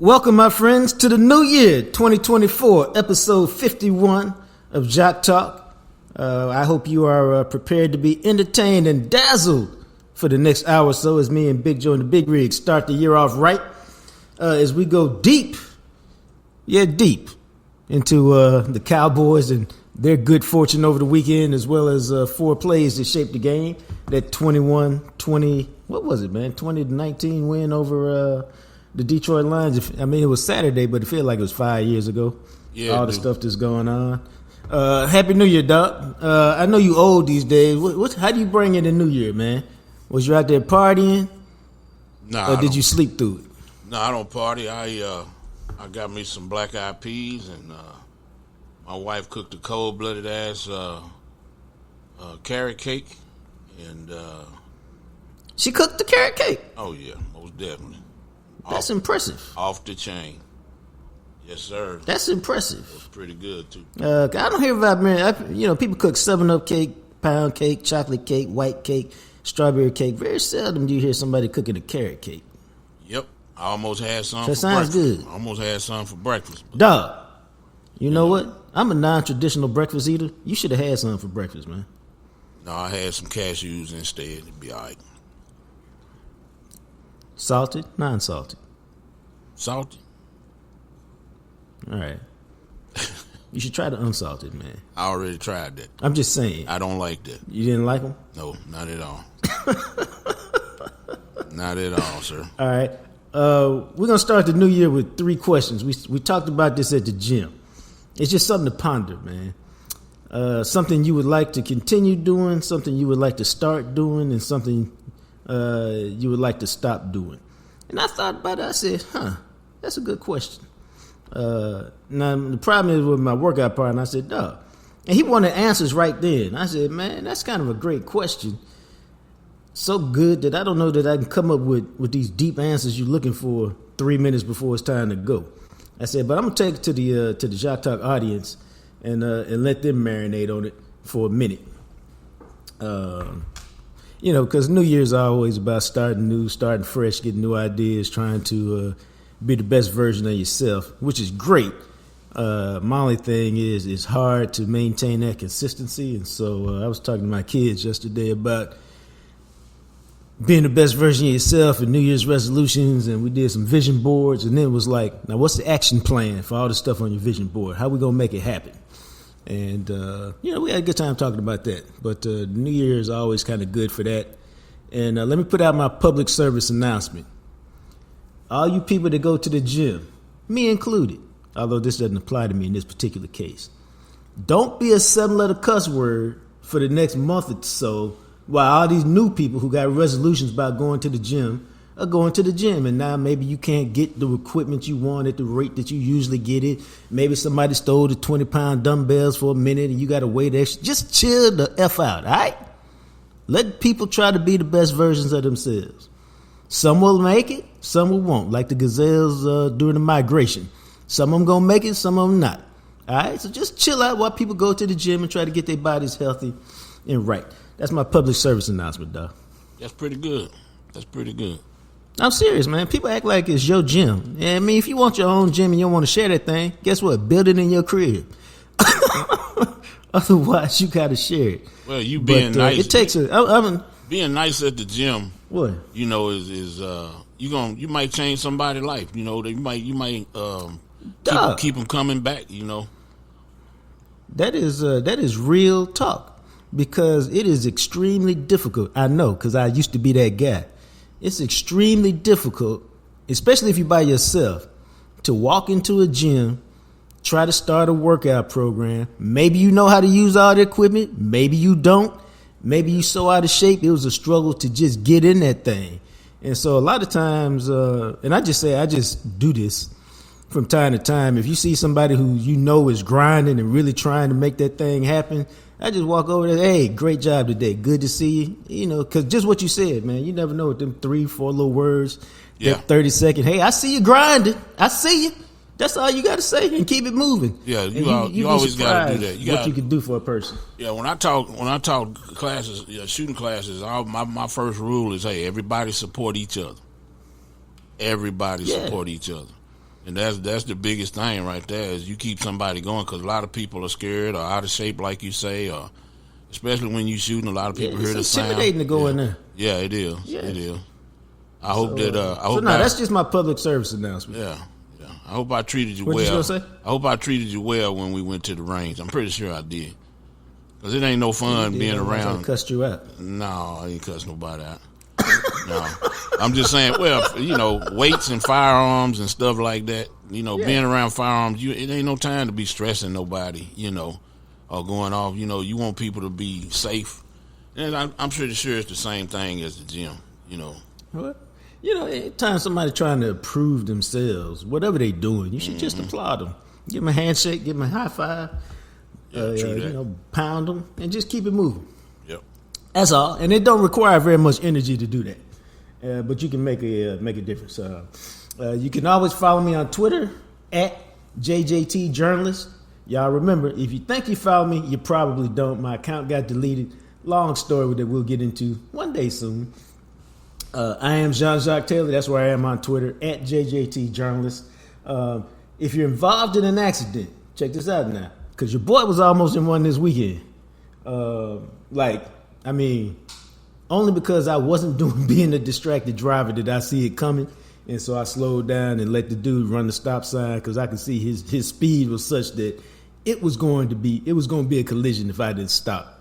Welcome, my friends, to the new year, 2024, episode 51 of Jacques Talk. I hope you are prepared to be entertained and dazzled for the next hour or so as me and Big Joe and the Big Rig start the year off right as we go deep into the Cowboys and their good fortune over the weekend, as well as four plays that shaped the game. That 21-20, what was it, man? 20-19 win over the Detroit Lions. I mean, it was Saturday, but it felt like it was 5 years ago. Yeah, all the stuff that's going on. Happy New Year, Doc. I know you old these days. How do you bring in the New Year, man? Was you out there partying? Nah. Or did you sleep through it? No, I don't party. I got me some black eyed peas, and my wife cooked a cold-blooded ass carrot cake. And she cooked the carrot cake? Oh, yeah, most definitely. That's impressive. Off the chain. Yes, sir. That's impressive. It was pretty good, too. I don't hear about, man, people cook 7-Up cake, pound cake, chocolate cake, white cake, strawberry cake. Very seldom do you hear somebody cooking a carrot cake. Yep. I almost had some that for sounds breakfast. good. I almost had some for breakfast. Dog, you know what? I'm a non-traditional breakfast eater. You should have had some for breakfast, man. No, I had some cashews instead. It'd be all right. Salted? Non-salted? Salty? All right. You should try the unsalted, man. I already tried that. I'm just saying. I don't like that. You didn't like them? No, not at all. Not at all, sir. All right. We're going to start the new year with 3 questions. We talked about this at the gym. It's just something to ponder, man. Something you would like to continue doing, something you would like to start doing, and something you would like to stop doing. And I thought about it. I said, that's a good question. Now, the problem is with my workout partner. I said, dog. And he wanted answers right then. I said, man, that's kind of a great question. So good that I don't know that I can come up with these deep answers you're looking for 3 minutes before it's time to go. I said, but I'm going to take it to the Jacques Talk audience and let them marinate on it for a minute. Because New Year's always about starting new, starting fresh, getting new ideas, trying to be the best version of yourself, which is great. My only thing is it's hard to maintain that consistency. And so I was talking to my kids yesterday about being the best version of yourself and New Year's resolutions, and we did some vision boards, and then it was like, now what's the action plan for all the stuff on your vision board? How we going to make it happen? And, we had a good time talking about that. But New Year is always kind of good for that. And let me put out my public service announcement. All you people that go to the gym, me included, although this doesn't apply to me in this particular case, don't be a 7-letter cuss word for the next month or so while all these new people who got resolutions about going to the gym are going to the gym. And now maybe you can't get the equipment you want at the rate that you usually get it. Maybe somebody stole the 20-pound dumbbells for a minute and you got to wait extra. Just chill the F out, all right? Let people try to be the best versions of themselves. Some will make it, some will won't, like the gazelles during the migration. Some of them going to make it, some of them not. All right? So just chill out while people go to the gym and try to get their bodies healthy and right. That's my public service announcement, dog. That's pretty good. That's pretty good. I'm serious, man. People act like it's your gym. Yeah, I mean, if you want your own gym and you don't want to share that thing, guess what? Build it in your crib. Otherwise, you got to share it. Well, you being nice. It takes being nice at the gym. What? You might change somebody's life. You might keep them coming back. That is real talk. Because it is extremely difficult. I know, because I used to be that guy. It's extremely difficult, especially if you're by yourself, to walk into a gym, try to start a workout program. Maybe you know how to use all the equipment. Maybe you don't. Maybe you so out of shape, it was a struggle to just get in that thing. And so a lot of times, and I just do this from time to time. If you see somebody who you know is grinding and really trying to make that thing happen, I just walk over there, hey, great job today. Good to see you. Because just what you said, man, you never know what them 3-4 little words, that 30-second, hey, I see you grinding. I see you. That's all you got to say and keep it moving. Yeah, you always got to do that. What you can do for a person. Yeah, when I talk classes, shooting classes, my first rule is, hey, everybody support each other. Everybody support each other. And that's the biggest thing right there is you keep somebody going because a lot of people are scared or out of shape, like you say, or especially when you shooting. A lot of people hear the sound. It's intimidating to go in there. Yeah, it is. Yeah. It is. I hope that. That's just my public service announcement. Yeah. I hope I treated you well. What you gonna say? I hope I treated you well when we went to the range. I'm pretty sure I did. Cause it ain't no fun being around. I cussed you out. No, I ain't cussed nobody out. No, I'm just saying. Well, weights and firearms and stuff like that. Being around firearms, it ain't no time to be stressing nobody. Or going off. You want people to be safe, and I'm pretty sure it's the same thing as the gym. What? Anytime somebody trying to prove themselves, whatever they doing, you should just applaud them. Give them a handshake, give them a high five. Pound them and just keep it moving. Yep. That's all, and it don't require very much energy to do that. But you can make a difference. You can always follow me on Twitter at JJT Journalist. Y'all remember, if you think you follow me, you probably don't. My account got deleted. Long story that we'll get into one day soon. I am Jacques Taylor. That's where I am on Twitter at JJT Journalist. If you're involved in an accident, check this out now. Because your boy was almost in one this weekend. Only because I wasn't being a distracted driver did I see it coming. And so I slowed down and let the dude run the stop sign because I could see his speed was such that it was going to be a collision if I didn't stop.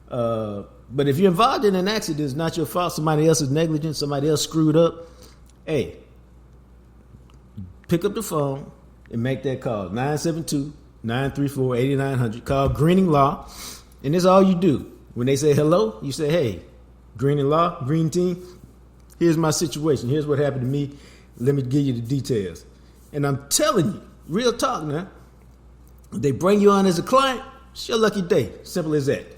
But if you're involved in an accident, it's not your fault. Somebody else is negligent. Somebody else screwed up. Hey, pick up the phone and make that call. 972-934-8900. Call Greening Law, and that's all you do. When they say hello, you say, hey, Greening Law, Green Team, here's my situation. Here's what happened to me. Let me give you the details. And I'm telling you, real talk now, if they bring you on as a client, it's your lucky day. Simple as that.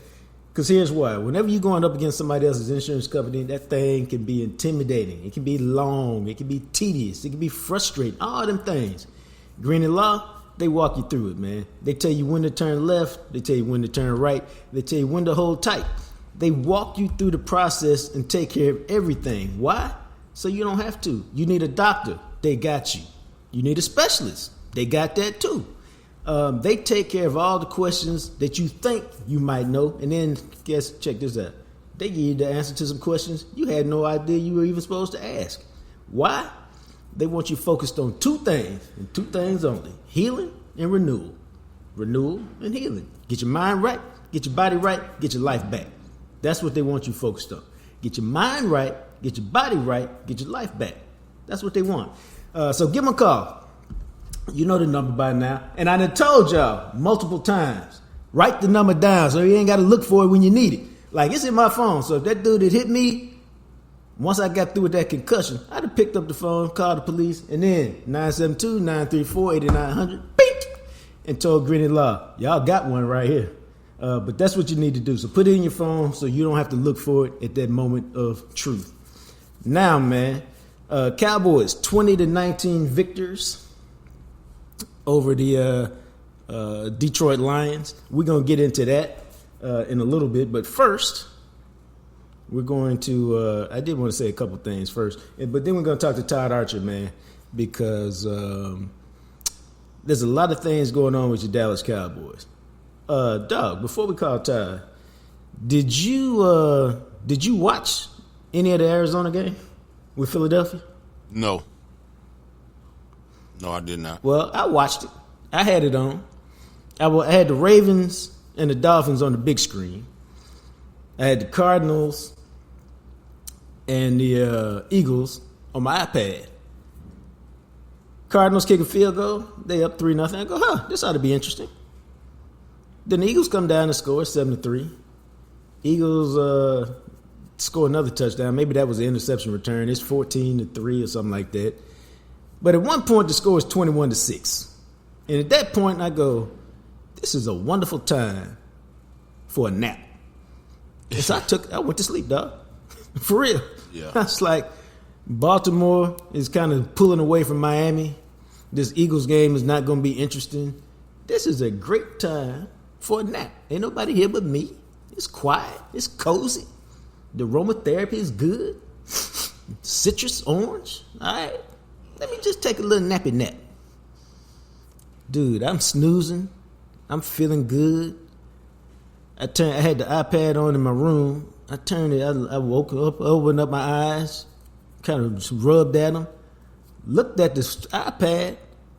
Because here's why. Whenever you're going up against somebody else's insurance company, that thing can be intimidating. It can be long. It can be tedious. It can be frustrating. All them things. Green and Law, they walk you through it, man. They tell you when to turn left. They tell you when to turn right. They tell you when to hold tight. They walk you through the process and take care of everything. Why? So you don't have to. You need a doctor. They got you. You need a specialist. They got that too. They take care of all the questions that you think you might know, and then check this out. They give you the answer to some questions you had no idea you were even supposed to ask. Why? They want you focused on two things, and two things only: healing and renewal. Renewal and healing. Get your mind right, get your body right, get your life back. That's what they want you focused on. Get your mind right, get your body right, get your life back. That's what they want. So give them a call. You know the number by now. And I done told y'all multiple times, write the number down so you ain't got to look for it when you need it. Like, it's in my phone. So if that dude had hit me, once I got through with that concussion, I'd have picked up the phone, called the police, and then 972-934-8900, beep, and told Green and Law, y'all got one right here. But that's what you need to do. So put it in your phone so you don't have to look for it at that moment of truth. Now, man, Cowboys 20-19 victors over the Detroit Lions. We're going to get into that in a little bit. But first, we're going to, I did want to say a couple things first. But then we're going to talk to Todd Archer, man, because there's a lot of things going on with your Dallas Cowboys. Doug, before we call Todd, did you watch any of the Arizona game with Philadelphia? No, I did not. Well, I watched it. I had it on. I had the Ravens and the Dolphins on the big screen. I had the Cardinals and the Eagles on my iPad. Cardinals kick a field goal. They up 3-0. I go, this ought to be interesting. Then the Eagles come down and score 7-3. Eagles score another touchdown. Maybe that was an interception return. It's 14-3 or something like that. But at one point, the score is 21-6. And at that point, I go, this is a wonderful time for a nap. And so I went to sleep, dog. For real. Yeah. I was like, Baltimore is kind of pulling away from Miami. This Eagles game is not going to be interesting. This is a great time for a nap. Ain't nobody here but me. It's quiet. It's cozy. The aromatherapy is good. Citrus orange. All right. Let me just take a little nappy nap. dude, I'm snoozing. I'm feeling good. I had the iPad on in my room. I turned it. I woke up, opened up my eyes, kind of rubbed at them, looked at this iPad,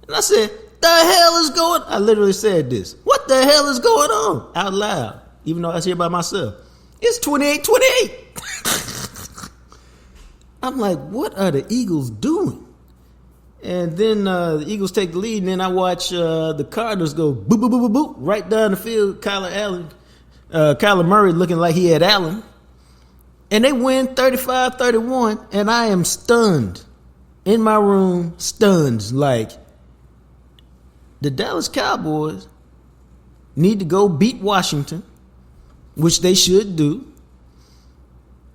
and I said, "The hell is going?" I literally said this. "What the hell is going on?" Out loud, even though I was here by myself. It's 28-28. I'm like, what are the Eagles doing? And then the Eagles take the lead, and then I watch the Cardinals go boop, boop, boop, boop, boop, right down the field. Kyler Murray looking like he had Allen. And they win 35-31, and I am stunned. In my room, stunned. Like, the Dallas Cowboys need to go beat Washington, which they should do.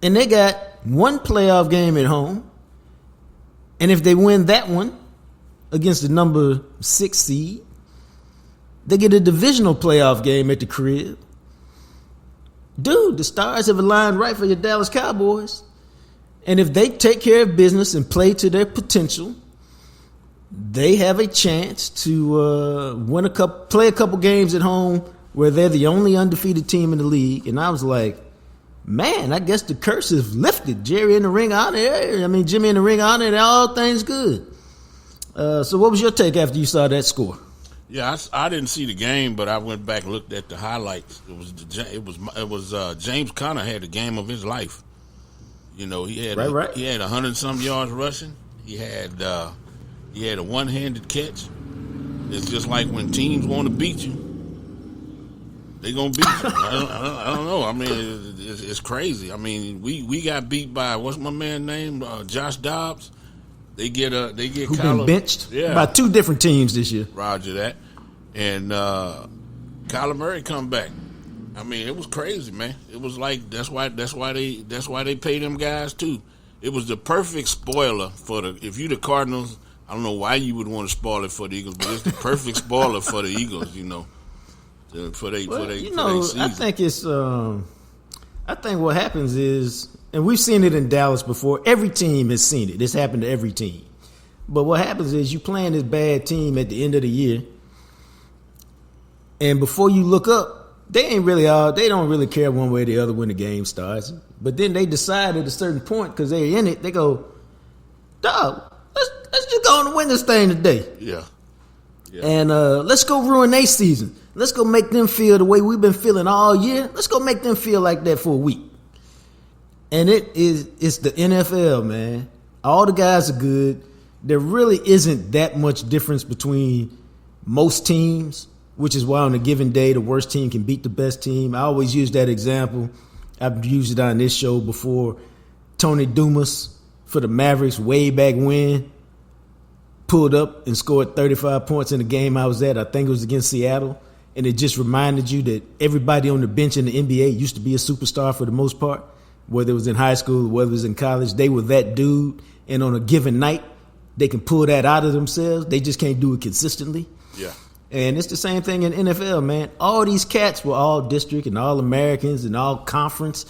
And they got one playoff game at home. And if they win that one against the number 6 seed, they get a divisional playoff game at the crib. Dude, the stars have aligned right for your Dallas Cowboys. And if they take care of business and play to their potential, they have a chance to play a couple games at home where they're the only undefeated team in the league. And I was like, man, I guess the curse is lifted. Jimmy in the ring honor, and all things good. So what was your take after you saw that score? Yeah, I didn't see the game, but I went back and looked at the highlights. It was James Conner had the game of his life. You know, he had 100-some yards rushing. He had a one-handed catch. It's just like when teams want to beat you, they gonna beat you. I don't know. I mean, it's crazy. I mean, we got beat by what's my man name? Josh Dobbs. They get who been benched by 2 different teams this year. Roger that. And Kyler Murray come back. I mean, it was crazy, man. It was like that's why they pay them guys too. It was the perfect spoiler for if you the Cardinals. I don't know why you would want to spoil it for the Eagles, but it's the perfect spoiler for the Eagles. You know, for their season. I think it's. I think what happens is, and we've seen it in Dallas before. Every team has seen it. This happened to every team. But what happens is you playing this bad team at the end of the year, and before you look up, they don't really care one way or the other when the game starts. But then they decide at a certain point, because they're in it, they go, dog, let's just go on and win this thing today. Yeah. And let's go ruin their season. Let's go make them feel the way we've been feeling all year. Let's go make them feel like that for a week. And it's the NFL, man. All the guys are good. There really isn't that much difference between most teams, which is why on a given day, the worst team can beat the best team. I always use that example. I've used it on this show before. Tony Dumas for the Mavericks way back when pulled up and scored 35 points in the game I was at. I think it was against Seattle. And it just reminded you that everybody on the bench in the NBA used to be a superstar for the most part, whether it was in high school, whether it was in college. They were that dude. And on a given night, they can pull that out of themselves. They just can't do it consistently. Yeah. And it's the same thing in NFL, man. All these cats were all district and all Americans and all conference.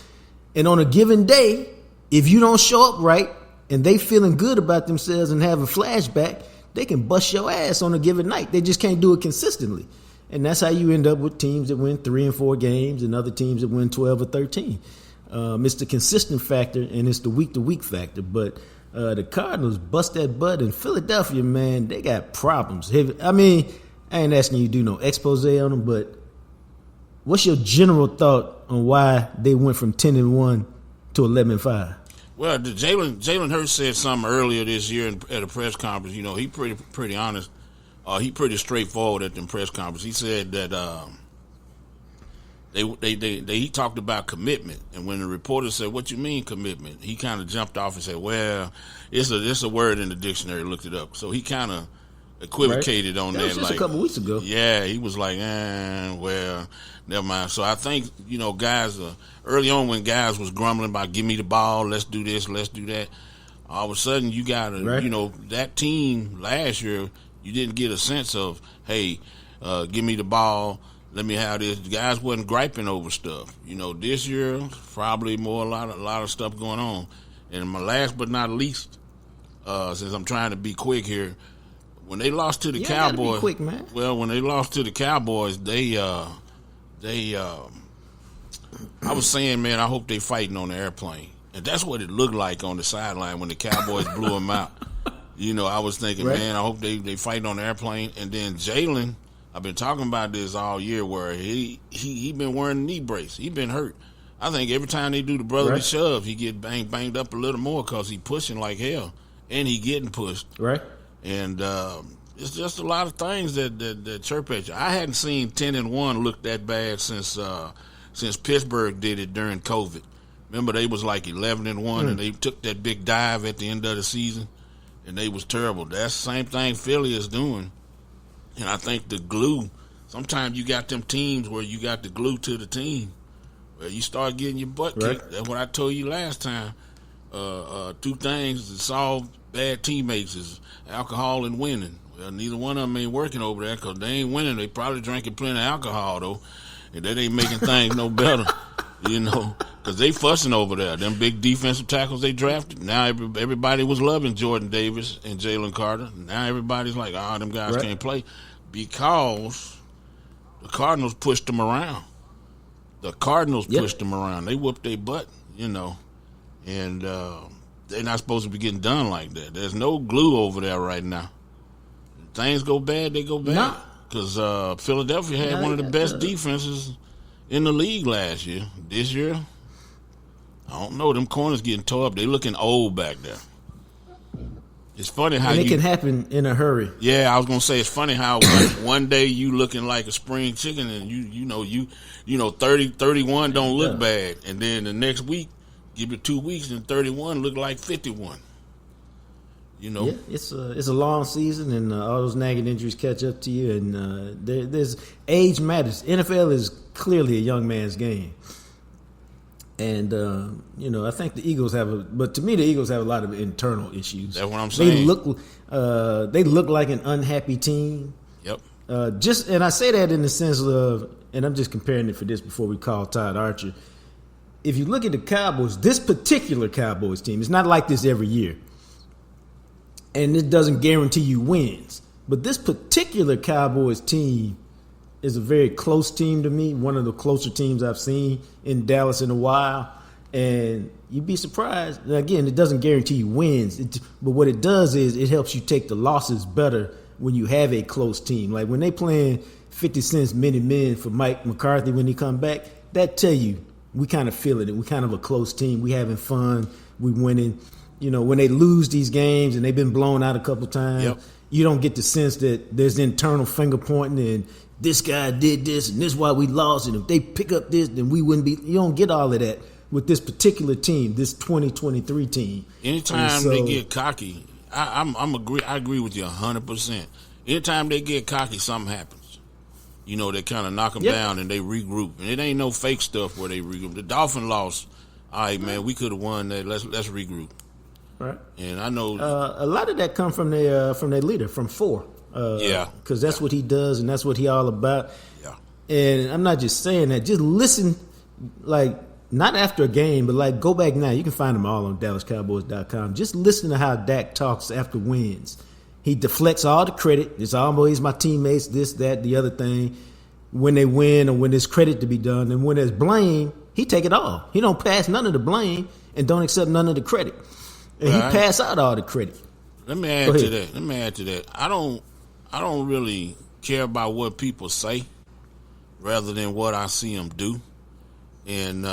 And on a given day, if you don't show up right and they feeling good about themselves and have a flashback, they can bust your ass on a given night. They just can't do it consistently. And that's how you end up with teams that win 3 and 4 games and other teams that win 12 or 13. It's the consistent factor and it's the week-to-week factor. But the Cardinals bust that butt in Philadelphia, man. They got problems. I mean, I ain't asking you to do no expose on them, but what's your general thought on why they went from 10-1 to 11-5? Well, Jalen Hurts said something earlier this year at a press conference. You know, he pretty honest. He pretty straightforward at the press conference. He said that he talked about commitment, and when the reporter said, "What you mean commitment?" he kind of jumped off and said, "Well, it's a word in the dictionary." Looked it up, so he kind of equivocated on that. Was just a couple weeks ago. Yeah, he was like, well, never mind. So I think, you know, guys, early on when guys was grumbling about give me the ball, let's do this, let's do that, all of a sudden you got to, you know, that team last year, you didn't get a sense of, hey, give me the ball, let me have this. The guys wasn't griping over stuff. You know, this year, probably more a lot of stuff going on. And my last but not least, since I'm trying to be quick here, when they lost to the You ain't gotta be Cowboys, quick, man. well, when they lost to the Cowboys, I was saying, man, I hope they fighting on the airplane. And that's what it looked like on the sideline when the Cowboys blew them out. You know, I was thinking, Right. man, I hope they fighting on the airplane. And then Jalen, I've been talking about this all year where he been wearing a knee brace. He been hurt. I think every time they do the brotherly Right. shove, he get banged up a little more because he pushing like hell. And he getting pushed. Right. And it's just a lot of things that chirp at you. I hadn't seen 10-1 look that bad since Pittsburgh did it during COVID. Remember, they was like 11-1, and they took that big dive at the end of the season, and they was terrible. That's the same thing Philly is doing. And I think the glue, sometimes you got them teams where you got the glue to the team, where you start getting your butt Right. kicked. That's what I told you last time. Two things to solve bad teammates is alcohol and winning. Well, neither one of them ain't working over there because they ain't winning. They probably drinking plenty of alcohol, though, and that ain't making things no better, you know, because they fussing over there. Them big defensive tackles they drafted, now everybody was loving Jordan Davis and Jalen Carter. Now everybody's like, them guys Right. can't play because the Cardinals pushed them around. Yep. Pushed them around. They whooped their butt, you know, and they're not supposed to be getting done like that. There's no glue over there right now. Things go bad, they go bad. No. Because Philadelphia had one of the best defenses in the league last year. This year, I don't know. Them corners getting tore up. They looking old back there. It's funny how And it can happen in a hurry. Yeah, I was gonna say it's funny how one day you looking like a spring chicken, and you know 31 don't look bad, and then the next week, give it 2 weeks, and 31 look like 51. You know, Yeah, it's a long season, and all those nagging injuries catch up to you, and there's age matters. NFL is clearly a young man's game, and I think the Eagles but to me the Eagles have a lot of internal issues. That's what I'm saying. They look like an unhappy team. Yep. And I say that in the sense of, and I'm just comparing it for this before we call Todd Archer. If you look at the Cowboys, this particular Cowboys team, it's not like this every year. And it doesn't guarantee you wins. But this particular Cowboys team is a very close team to me, one of the closer teams I've seen in Dallas in a while. And you'd be surprised. And again, it doesn't guarantee you wins. But what it does is it helps you take the losses better when you have a close team. Like when they playing 50 cents men for Mike McCarthy when he come back, that tell you we kind of feeling it. We kind of a close team. We having fun. We winning. You know, when they lose these games and they've been blown out a couple times, Yep. You don't get the sense that there's internal finger pointing and this guy did this and this is why we lost. And if they pick up this, then we wouldn't be. You don't get all of that with this particular team, this 2023 team. Anytime they get cocky, I agree with you 100%. Anytime they get cocky, something happens. You know, they kind of knock them down and they regroup. And it ain't no fake stuff where they regroup. The Dolphins lost. All right, man, we could have won that. Let's regroup. Right. And I know A lot of that come from their leader, from Four. Because that's what he does and that's what he all about. Yeah. And I'm not just saying that. Just listen, like, not after a game, but like go back now. You can find them all on DallasCowboys.com. Just listen to how Dak talks after wins. He deflects all the credit. It's always my teammates, this, that, the other thing. When they win or when there's credit to be done. And when there's blame, he take it all. He don't pass none of the blame and don't accept none of the credit. And he pass out all the credit. Let me add to that. I don't really care about what people say rather than what I see them do. And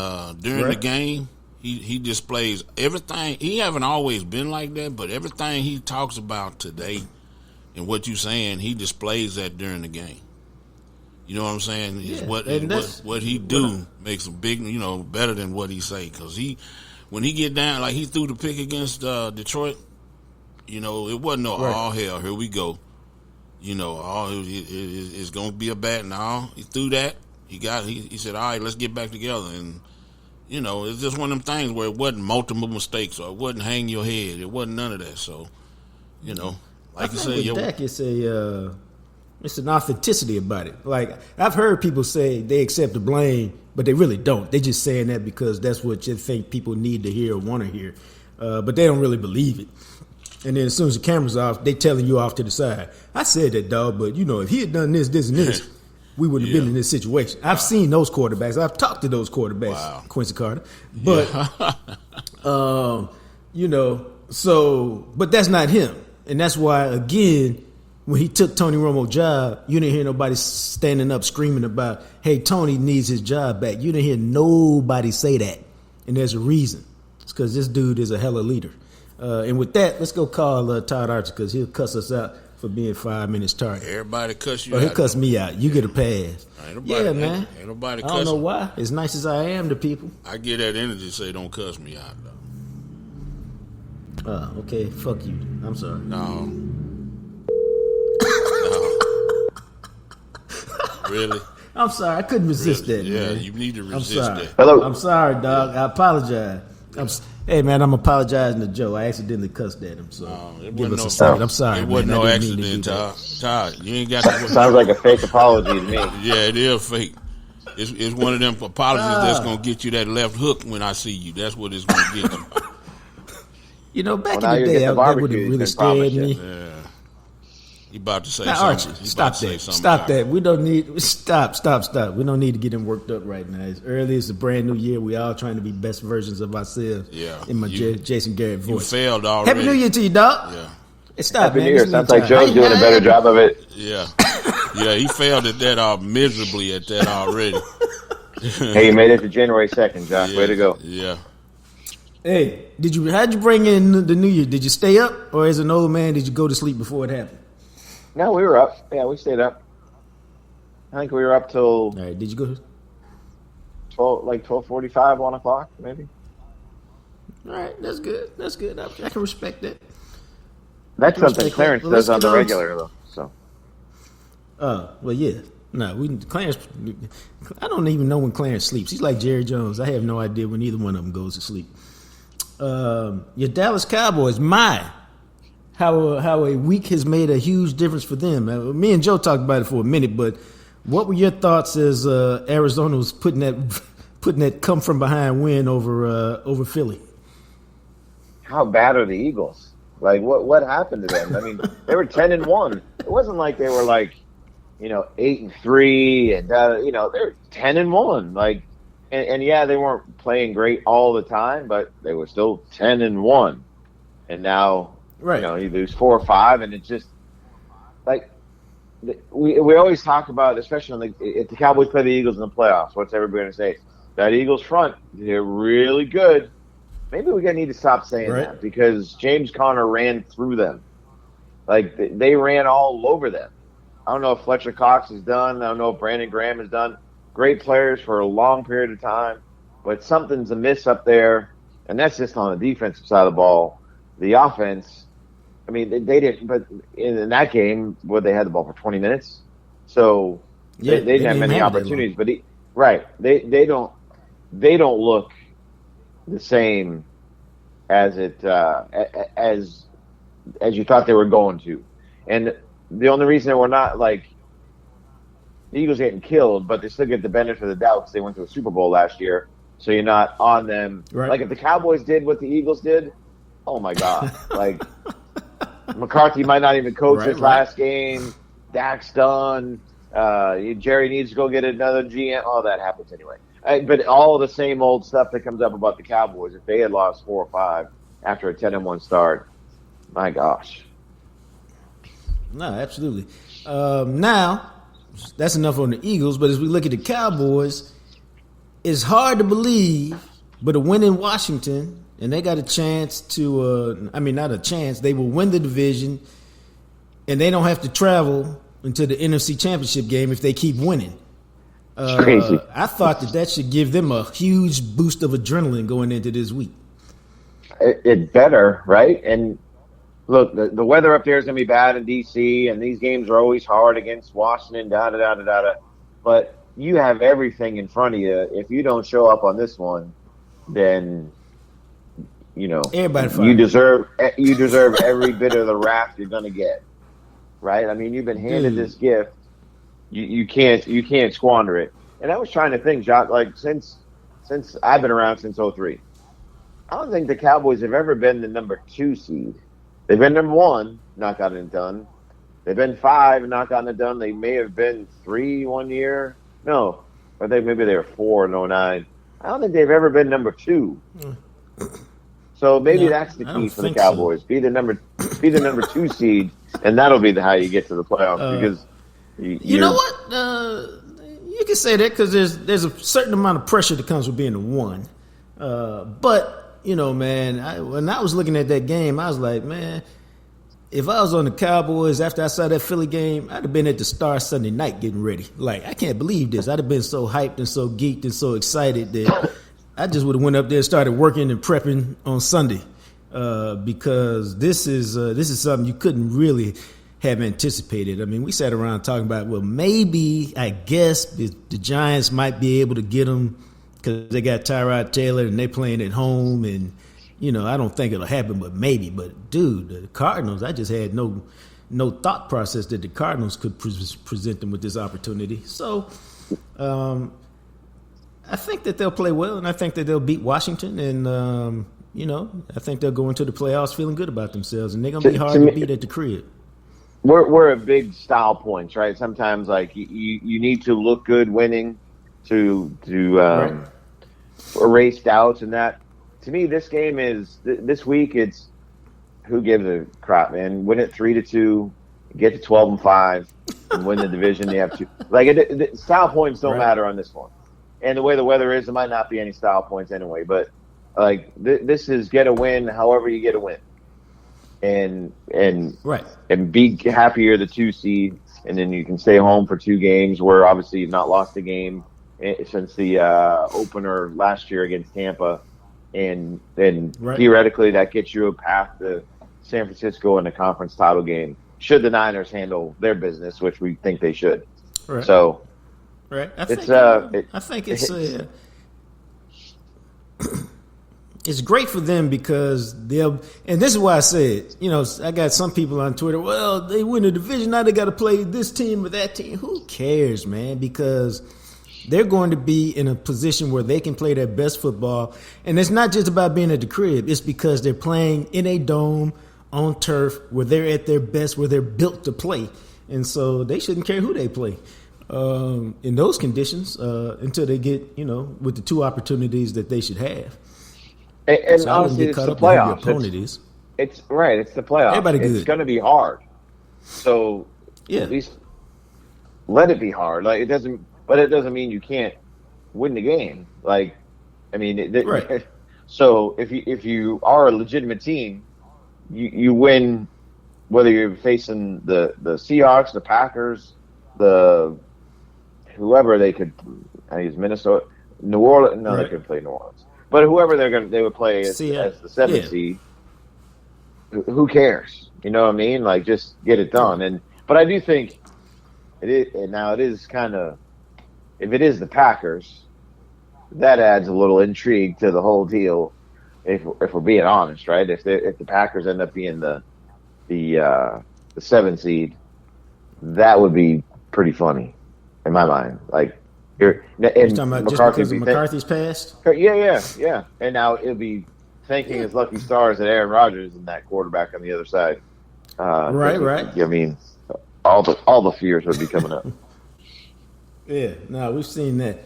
during the game, he displays everything. He haven't always been like that, but everything he talks about today and what you're saying, he displays that during the game. You know what I'm saying? What he do makes a big, better than what he say. Because when he get down, like he threw the pick against Detroit, it wasn't no all hell. Here we go. It's gonna be a bat now. He threw that. He said, all right, let's get back together. And it's just one of them things where it wasn't multiple mistakes or it wasn't hang your head. It wasn't none of that. So, like you said, with Dak, it's an authenticity about it. Like I've heard people say they accept the blame, but they really don't. They just saying that because that's what you think people need to hear or want to hear, but they don't really believe it. And then as soon as the camera's off, they telling you off to the side. I said that, dog, but if he had done this, this, and this, we wouldn't have been in this situation. I've seen those quarterbacks. I've talked to those quarterbacks, Quincy Carter. But, but that's not him. And that's why, again, when he took Tony Romo's job, you didn't hear nobody standing up screaming about, hey, Tony needs his job back. You didn't hear nobody say that. And there's a reason. It's because this dude is a hella leader. And with that, let's go call Todd Archer because he'll cuss us out for being 5 minutes tardy. Everybody cuss you out. He'll cuss me out. You get a pass. Man. Ain't nobody cuss. I don't know why. As nice as I am to people. I get that energy say don't cuss me out, though. Okay. Fuck you. I'm sorry. No. Really? I'm sorry. I couldn't resist that, man. You need to resist that. Hello. I'm sorry, dog. I apologize. Hey, man, I'm apologizing to Joe. I accidentally cussed at him, so give us a second. I'm sorry, It wasn't man. no accident, Todd. Todd, you ain't got to... Sounds like a fake apology to me. Yeah, it is fake. It's one of them apologies that's going to get you that left hook when I see you. That's what it's going to get you. Back in the day, that would have really scared me. Yeah. You about to say now, something. Archie, stop that. Stop that. We don't need... Stop. We don't need to get him worked up right now. It's early. It's a brand new year. We all trying to be best versions of ourselves. Yeah. In my Jason Garrett voice. You failed already. Happy New Year to you, dog. Yeah. Hey, stop, Happy man. New Year. Sounds like Joe's doing a better job of it. Yeah. Yeah, he failed at that miserably at that already. Hey, you made it to January 2nd, Josh. Yeah. Way to go. Yeah. Hey, how'd you bring in the New Year? Did you stay up? Or as an old man, did you go to sleep before it happened? No, we were up. Yeah, we stayed up. I think we were up till... All right, did you go? 12:45, 1 o'clock, maybe. All right, that's good. I can respect that. That's something Clarence does on the regular, though. So. Well, yeah. No, Clarence... I don't even know when Clarence sleeps. He's like Jerry Jones. I have no idea when either one of them goes to sleep. Your Dallas Cowboys, how a week has made a huge difference for them. Me and Joe talked about it for a minute, but what were your thoughts as Arizona was putting that come from behind win over Philly? How bad are the Eagles? Like what happened to them? I mean, they were 10-1. It wasn't like they were 8-3 and they're 10-1. Like, and yeah, they weren't playing great all the time, but they were still 10-1. And now. Right. You lose 4 or 5, and it's just like we always talk about, especially if the Cowboys play the Eagles in the playoffs. What's everybody going to say? That Eagles front, they're really good. Maybe we're going to need to stop saying that because James Conner ran through them. Like they ran all over them. I don't know if Fletcher Cox is done. I don't know if Brandon Graham is done. Great players for a long period of time, but something's amiss up there, and that's just on the defensive side of the ball. The offense. I mean, they didn't, but in that game, they had the ball for 20 minutes, so they didn't have many opportunities. But they don't look the same as as you thought they were going to. And the only reason that we're not the Eagles getting killed, but they still get the benefit of the doubt because they went to a Super Bowl last year, so you're not on them. Right. Like if the Cowboys did what the Eagles did, oh my God, McCarthy might not even coach his last game. Dak's done. Jerry needs to go get another GM. All that happens anyway. But all the same old stuff that comes up about the Cowboys, if they had lost 4 or 5 after a 10-1 start, my gosh. No, absolutely. Now, that's enough on the Eagles, but as we look at the Cowboys, it's hard to believe, but a win in Washington – and they got a chance to, not a chance, they will win the division, and they don't have to travel into the NFC Championship game if they keep winning. It's crazy. I thought that should give them a huge boost of adrenaline going into this week. It better, right? And look, the weather up there is going to be bad in D.C., and these games are always hard against Washington, But you have everything in front of you. If you don't show up on this one, then... everybody you deserve every bit of the wrath you're gonna get, right? I mean, you've been handed this gift, you can't squander it. And I was trying to think, Jacques, since I've been around since '03, I don't think the Cowboys have ever been the number 2 seed They've been number 1, not gotten it done. They've been 5, not gotten it done. They may have been 3 one year. No, maybe they were 4 in 09. I don't think they've ever been number 2. So maybe that's the key for the Cowboys. So. Be the number 2 seed, and that'll be how you get to the playoffs. Because you know what, you can say that because there's a certain amount of pressure that comes with being the 1. But man, when I was looking at that game, I was like, man, if I was on the Cowboys after I saw that Philly game, I'd have been at the Star Sunday night getting ready. Like, I can't believe this. I'd have been so hyped and so geeked and so excited that I just would have went up there and started working and prepping on Sunday because this is something you couldn't really have anticipated. I mean, we sat around talking about, well, maybe, I guess, the Giants might be able to get them because they got Tyrod Taylor and they playing at home and, I don't think it'll happen, but maybe. But, dude, the Cardinals, I just had no thought process that the Cardinals could present them with this opportunity. So I think that they'll play well, and I think that they'll beat Washington. And, I think they'll go into the playoffs feeling good about themselves, and they're going to be hard to beat at the crib. We're a big style points, right? Sometimes, like, you need to look good winning to erase doubts and that. To me, this game is this week. It's who gives a crap, man. Win it 3-2, get to 12-5, and win the division. You have to style points don't matter on this one. And the way the weather is, there might not be any style points anyway. But this is get a win, however you get a win, and be happy you're the 2 seed, and then you can stay home for 2 games where obviously you've not lost a game since the opener last year against Tampa. And theoretically, that gets you a path to San Francisco in the conference title game. Should the Niners handle their business, which we think they should. Right. So, I think it's it's great for them because and this is why I said, I got some people on Twitter. Well, they win the division now. They got to play this team or that team. Who cares, man? Because they're going to be in a position where they can play their best football. And it's not just about being at the crib. It's because they're playing in a dome on turf where they're at their best, where they're built to play. And so they shouldn't care who they play in those conditions until they get, with the 2 opportunities that they should have. And so honestly, it's the playoffs. It's the playoffs. Everybody good. It's going to be hard. So at least let it be hard. Like, it doesn't mean you can't win the game. Like, I mean, so if you are a legitimate team, you win whether you're facing the Seahawks, the Packers, whoever they could. I use Minnesota, New Orleans. No, they could play New Orleans, but whoever they would play as the 7th seed. Who cares? You know what I mean? Like, just get it done. But I do think it is. And now it is kind of. If it is the Packers, that adds a little intrigue to the whole deal. If we're being honest, right? If the Packers end up being the 7th seed, that would be pretty funny in my mind. Like, you're talking about just because of McCarthy's past? Yeah. And now it'll be thanking his lucky stars that Aaron Rodgers and that quarterback on the other side. Right. I mean, all the fears would be coming up. Yeah, no, we've seen that.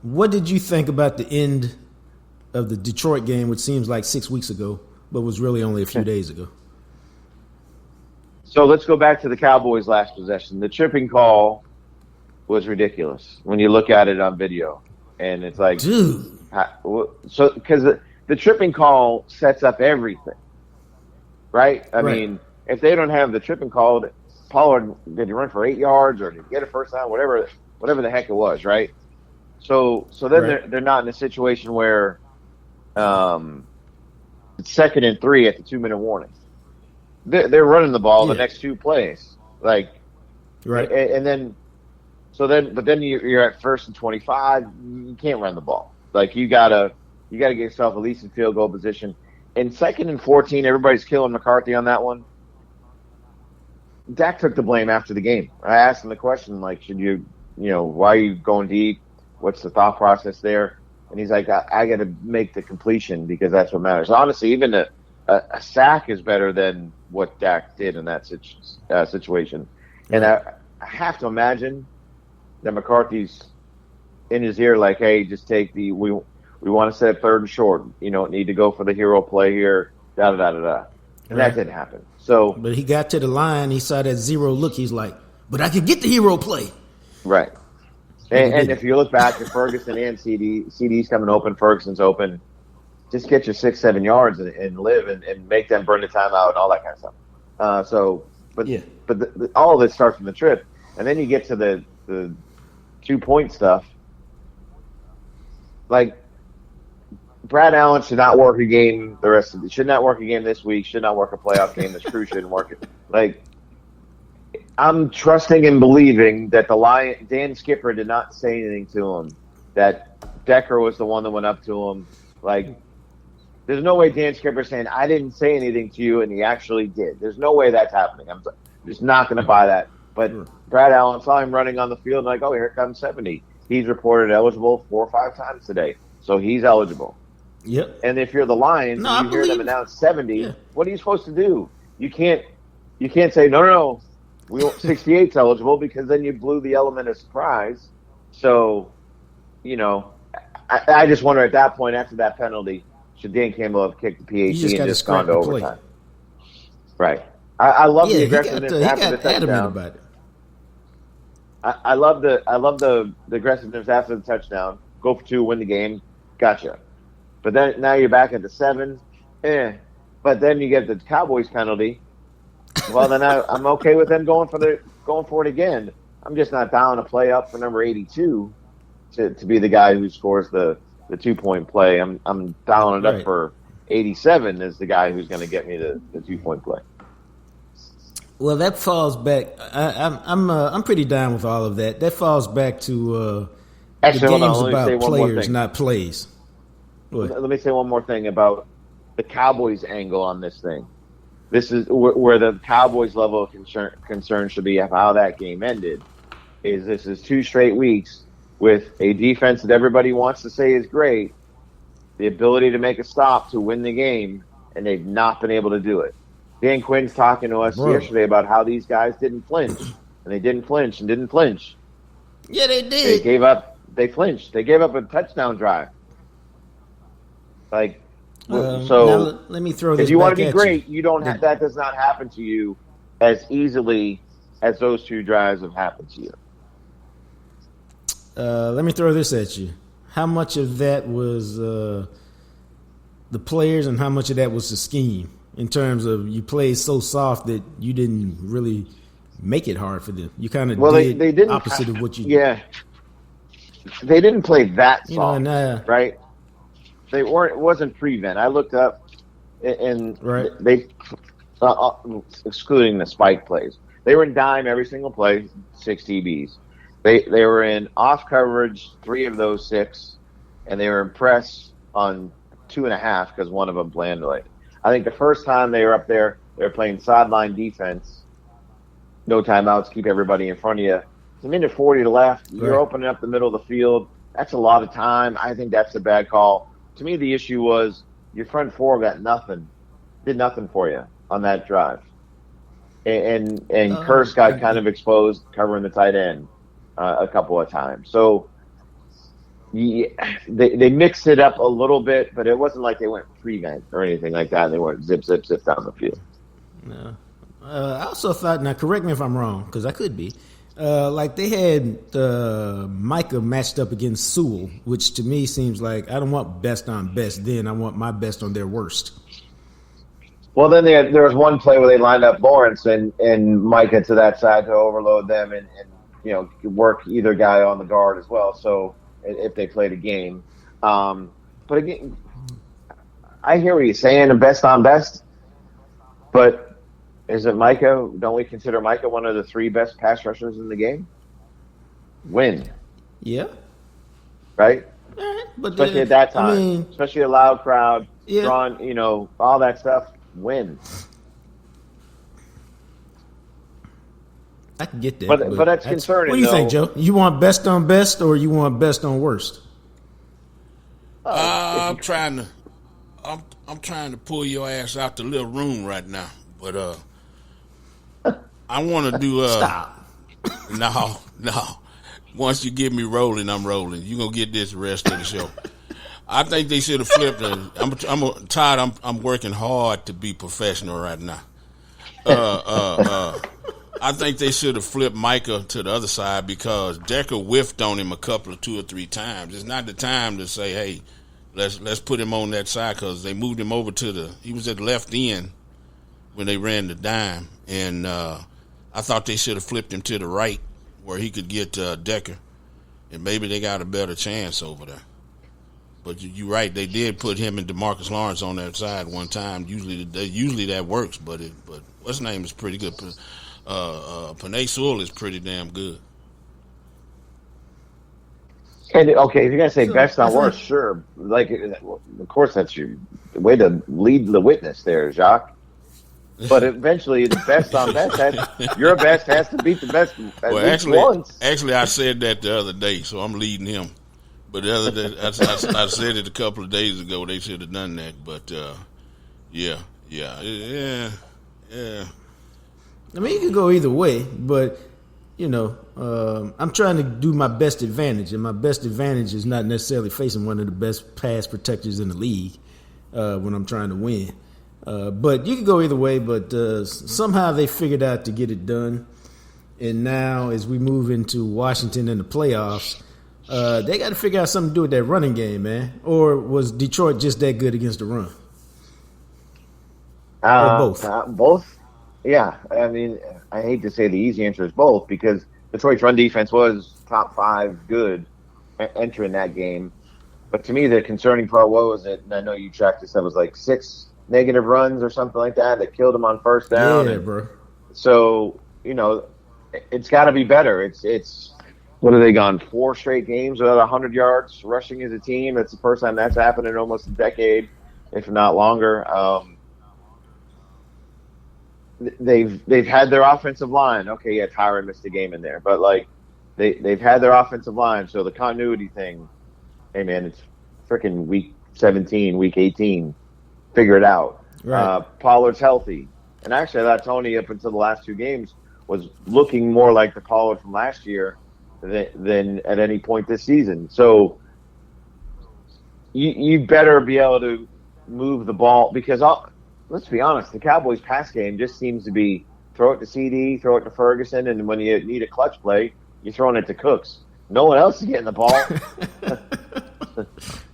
What did you think about the end of the Detroit game, which seems like 6 weeks ago, but was really only a few days ago? So let's go back to the Cowboys' last possession. The tripping call was ridiculous when you look at it on video. And it's like, dude. So because the tripping call sets up everything, right? I mean, if they don't have the tripping call, Pollard, did he run for 8 yards or did he get a first down? Whatever the heck it was, right? So then they're not in a situation where it's 2nd and 3 at the 2-minute warning. They're running the ball the next 2 plays, but then you're at 1st and 25. You can't run the ball. Like, you gotta get yourself at least in field goal position. In 2nd and 14, everybody's killing McCarthy on that one. Dak took the blame after the game. I asked him the question, like, should you, why are you going deep? What's the thought process there? And he's like, I got to make the completion because that's what matters. Honestly, even a a sack is better than what Dak did in that situation. And I have to imagine that McCarthy's in his ear like, hey, just take we want to set 3rd and short. You don't need to go for the hero play here, da-da-da-da-da. And that didn't happen. So, but he got to the line. He saw that 0 look. He's like, but I can get the hero play. Right. And if you look back at Ferguson and CD's coming open, Ferguson's open, just get your 6-7 yards and live and make them burn the timeout and all that kind of stuff. But all of it starts from the trip. And then you get to the 2-point stuff. Like, Brad Allen should not work a game should not work a game this week, should not work a playoff game. This crew shouldn't work it. Like, I'm trusting and believing that Dan Skipper did not say anything to him, that Decker was the one that went up to him. Like, there's no way Dan Skipper's saying, I didn't say anything to you, and he actually did. There's no way that's happening. I'm just not going to buy that. But Brad Allen saw him running on the field, like, oh, here comes 70. He's reported eligible 4 or 5 times today, so he's eligible. Yep. And if you're the Lions, and you hear them announce 70, what are you supposed to do? You can't say, no, 68's eligible, because then you blew the element of surprise. So, I just wonder at that point, after that penalty, should Dan Campbell have kicked the PAT and just gone to overtime? Right. I love the aggressiveness after the touchdown. About it. I love the aggressiveness after the touchdown. Go for 2, win the game. Gotcha. But then now you're back at the 7. But then you get the Cowboys penalty. Well, then I'm okay with them going for it again. I'm just not down to play up for number 82 to be the guy who scores the 2-point play. I'm down it up for 87 as the guy who's going to get me the 2-point play. Well, that falls back. I'm pretty down with all of that. That falls back to the game's about players, not plays. Let me say one more thing about the Cowboys' angle on this thing. This is where the Cowboys' level of concern should be of how that game ended. This is 2 straight weeks with a defense that everybody wants to say is great, the ability to make a stop to win the game, and they've not been able to do it. Dan Quinn's talking to us yesterday about how these guys didn't flinch, and they didn't flinch and didn't flinch. Yeah, they did. They flinched. They gave up a touchdown drive. Like, so let me throw this. If you want to be great, you don't have that. Does not happen to you as easily as those 2 drives have happened to you. Let me throw this at you. How much of that was the players, and how much of that was the scheme? In terms of you played so soft that you didn't really make it hard for them. You kind of did opposite of what you did. Yeah, they didn't play that soft, right? They weren't. It wasn't prevent. I looked up, and they, excluding the spike plays, they were in dime every single play, 6 DBs. They were in off coverage 3 of those 6, and they were in press on 2.5 because one of them planned late. I think the first time they were up there, they were playing sideline defense, no timeouts, keep everybody in front of you. It's a minute 40 left. You're opening up the middle of the field. That's a lot of time. I think that's a bad call. To me, the issue was your front 4 got nothing, did nothing for you on that drive. And Kearse got kind of exposed covering the tight end a couple of times. So they mixed it up a little bit, but it wasn't like they went prevent or anything like that. They weren't zip down the field. No. I also thought, now correct me if I'm wrong, because I could be, like they had Micah matched up against Sewell, which to me seems like I don't want best on best then. I want my best on their worst. Well, then there was one play where they lined up Lawrence and Micah to that side to overload them and work either guy on the guard as well. So if they played a game. But again, I hear what you're saying, best on best. But is it Micah? Don't we consider Micah one of the 3 best pass rushers in the game? Win. Yeah. Right? But especially at that time. Especially a loud crowd, drawing, all that stuff. Win. I can get that. But that's concerning. What do you think, Joe? You want best on best or you want best on worst? I'm trying to I'm trying to pull your ass out the little room right now, but I want to do Stop. No. Once you get me rolling, I'm rolling. You gonna get this the rest of the show. I think they should have flipped it. Todd. I'm working hard to be professional right now. I think they should have flipped Micah to the other side because Decker whiffed on him a couple of 2 or 3 times. It's not the time to say, hey, let's put him on that side because they moved him over he was at the left end when they ran the dime, and I thought they should have flipped him to the right where he could get Decker, and maybe they got a better chance over there. But you're right, they did put him and DeMarcus Lawrence on that side one time. Usually that works, but what's his name is pretty good. Panay Sewell is pretty damn good. And okay, if you're gonna say best not worst, sure. Like, of course, that's your way to lead the witness there, Jacques. But eventually, the best on best, your best has to beat the best at least once. Actually, I said that the other day, so I'm leading him. But the other day, I said it a couple of days ago. They should have done that. But yeah. I mean, you could go either way, but I'm trying to do my best advantage, and my best advantage is not necessarily facing one of the best pass protectors in the league when I'm trying to win. But you could go either way, but somehow they figured out to get it done. And now, as we move into Washington and the playoffs, they got to figure out something to do with that running game, man. Or was Detroit just that good against the run? Or both? Both. Yeah. I mean, I hate to say the easy answer is both because Detroit's run defense was top 5 good entering that game. But to me, the concerning part was that, and I know you tracked this, that was like 6 negative runs or something like that killed him on first down. Yeah, bro. So, it's got to be better. It's what have they gone 4 straight games without 100 yards rushing as a team? That's the first time that's happened in almost a decade, if not longer. They've had their offensive line. Okay, yeah, Tyron missed a game in there, but like they've had their offensive line. So the continuity thing, hey man, it's freaking week 17, week 18. Figure it out. Right. Pollard's healthy, and actually, I thought Tony up until the last 2 games was looking more like the Pollard from last year than at any point this season. So you better be able to move the ball because let's be honest, the Cowboys' pass game just seems to be throw it to CD, throw it to Ferguson, and when you need a clutch play, you're throwing it to Cooks. No one else is getting the ball.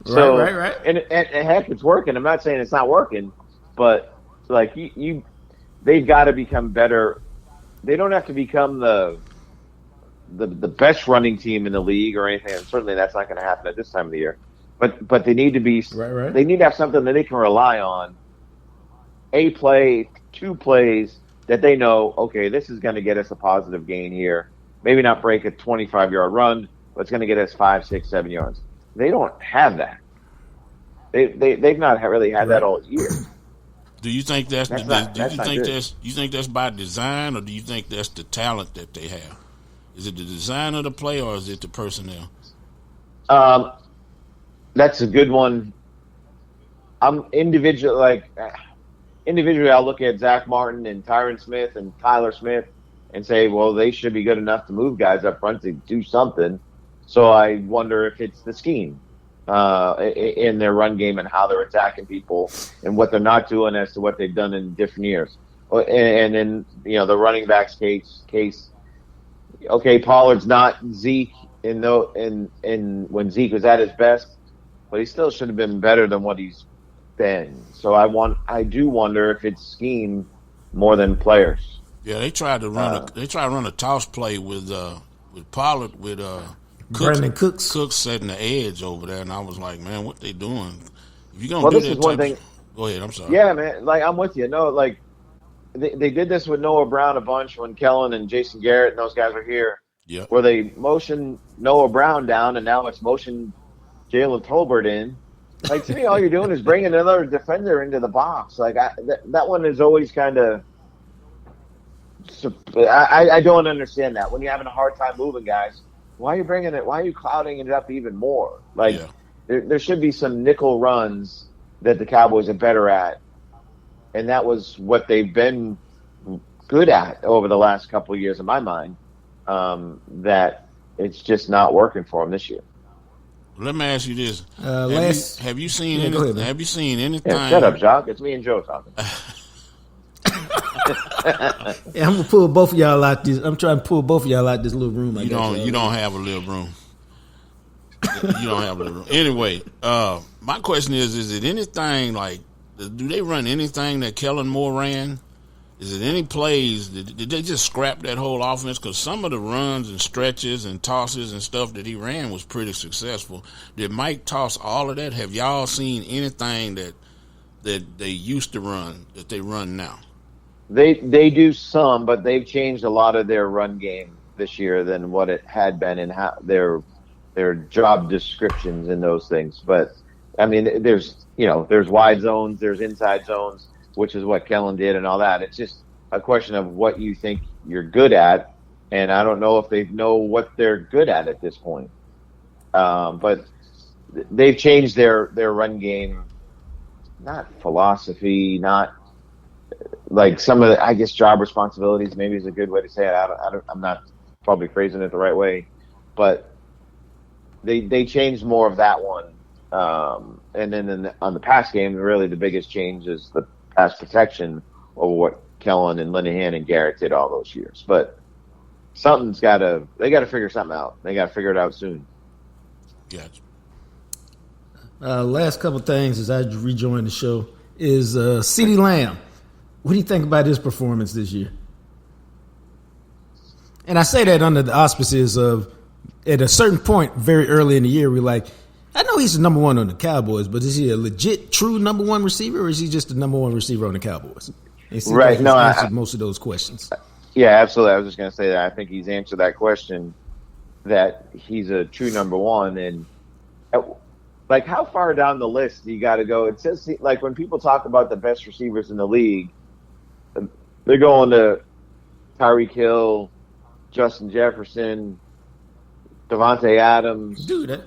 So, right. And heck, it's working. I'm not saying it's not working, but like they've got to become better. They don't have to become the best running team in the league or anything. And certainly, that's not going to happen at this time of the year. But they need to be. Right. They need to have something that they can rely on. A play, 2 plays that they know. Okay, this is going to get us a positive gain here. Maybe not break a 25-yard run, but it's going to get us 5, 6, 7 yards. They don't have that. They've not really had that all year. Do you think that's you think that's by design, or do you think that's the talent that they have? Is it the design of the play, or is it the personnel? That's a good one. Individually, I'll look at Zach Martin and Tyron Smith and Tyler Smith and say, well, they should be good enough to move guys up front to do something. So I wonder if it's the scheme in their run game and how they're attacking people and what they're not doing as to what they've done in different years. And then, the running backs case. Okay, Pollard's not Zeke in when Zeke was at his best, but he still should have been better than what he's been. So I do wonder if it's scheme more than players. Yeah, they tried to run a toss play with Pollard with Brandon Cooks setting the edge over there, and I was like, man, what they doing? If you're gonna do this that is one thing. Go ahead. I'm sorry. Yeah, man. Like I'm with you. No, like they did this with Noah Brown a bunch when Kellen and Jason Garrett and those guys were here. Yeah. Where they motioned Noah Brown down, and now it's motion Jalen Tolbert in. Like to me, all you're doing is bringing another defender into the box. Like that one is always kind of. I don't understand that when you're having a hard time moving guys. Why are you bringing it? Why are you clouding it up even more? Like there should be some nickel runs that the Cowboys are better at, and that was what they've been good at over the last couple of years in my mind, that it's just not working for them this year. Let me ask you this: have you seen anything? Have you seen anything? Yeah, shut up, Jacques. It's me and Joe talking. Yeah, I'm gonna pull both of y'all out this. I'm trying to pull both of y'all out this little room. You don't have a little room. You don't have a little room. Anyway, my question is it anything like? Do they run anything that Kellen Moore ran? Is it any plays? Did they just scrap that whole offense? Because some of the runs and stretches and tosses and stuff that he ran was pretty successful. Did Mike toss all of that? Have y'all seen anything that they used to run that they run now? They do some, but they've changed a lot of their run game this year than what it had been in how their job descriptions and those things. But I mean, there's wide zones, there's inside zones, which is what Kellen did and all that. It's just a question of what you think you're good at, and I don't know if they know what they're good at this point. But they've changed their run game, not philosophy, not like some of the, I guess, job responsibilities maybe is a good way to say it. I'm not probably phrasing it the right way, but they changed more of that one. And then on the pass game, really the biggest change is the pass protection over what Kellen and Linehan and Garrett did all those years. But they got to figure something out. They got to figure it out soon. Gotcha. Last couple things as I rejoin the show is CeeDee Lamb. What do you think about his performance this year? And I say that under the auspices of, at a certain point very early in the year, we're like, I know he's the number one on the Cowboys, but is he a legit, true number one receiver, or is he just the number one receiver on the Cowboys? Right. No, I answered most of those questions. Yeah, absolutely. I was just going to say that. I think he's answered that question, that he's a true number one. And like, how far down the list do you got to go? It says, like, when people talk about the best receivers in the league, they're going to Tyreek Hill, Justin Jefferson, Devontae Adams. Dude,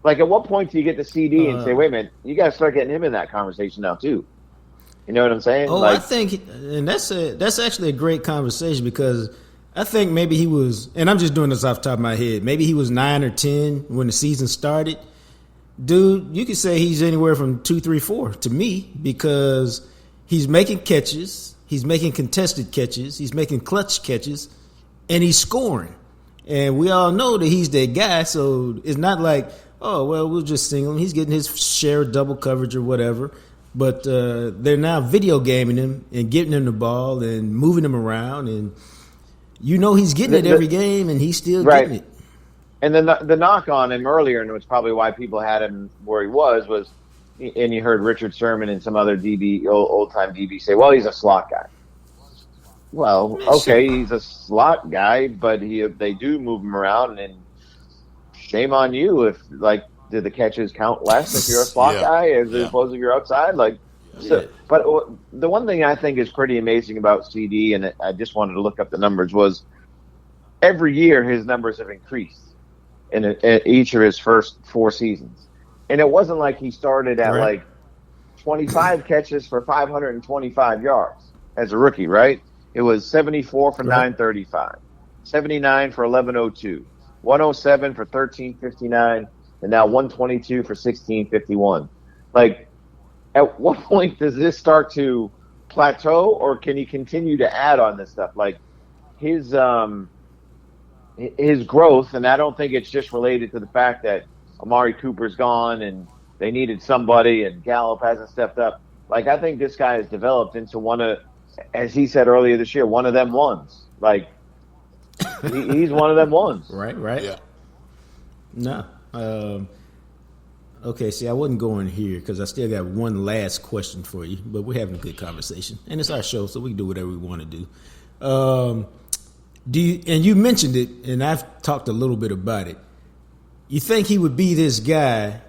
like, at what point do you get to CD and say, wait a minute, you got to start getting him in that conversation now, too? You know what I'm saying? Oh, I think, and that's actually a great conversation, because I think maybe he was, and I'm just doing this off the top of my head, maybe he was 9 or 10 when the season started. Dude, you could say he's anywhere from 2, 3, 4 to me, because he's making catches, he's making contested catches, he's making clutch catches, and he's scoring. And we all know that he's that guy, so it's not like, oh, well, we'll just single him. He's getting his share of double coverage or whatever. But they're now video gaming him and getting him the ball and moving him around. And you know he's getting it every game, and he's still getting it. And then the knock on him earlier, and it was probably why people had him where he was, and you heard Richard Sherman and some other old-time DB say, well, he's a slot guy. Well, okay, he's a slot guy, but they do move him around, and shame on you if, like, did the catches count less if you're a slot guy as opposed to you're outside? Like, so, but the one thing I think is pretty amazing about CD, and I just wanted to look up the numbers, was every year his numbers have increased in each of his first 4 seasons. And it wasn't like he started at like 25 catches for 525 yards as a rookie, right? It was 74 for 935, 79 for 1102, 107 for 1359, and now 122 for 1651. Like, at what point does this start to plateau, or can he continue to add on this stuff? Like, his growth, and I don't think it's just related to the fact that Amari Cooper's gone and they needed somebody and Gallup hasn't stepped up. Like, I think this guy has developed into one of, as he said earlier this year, one of them ones. Like, he's one of them ones. Right. Yeah. No. Okay, see, I wasn't going here because I still got one last question for you, but we're having a good conversation. And it's our show, so we can do whatever we want to do. And you mentioned it, and I've talked a little bit about it. You think he would be this guy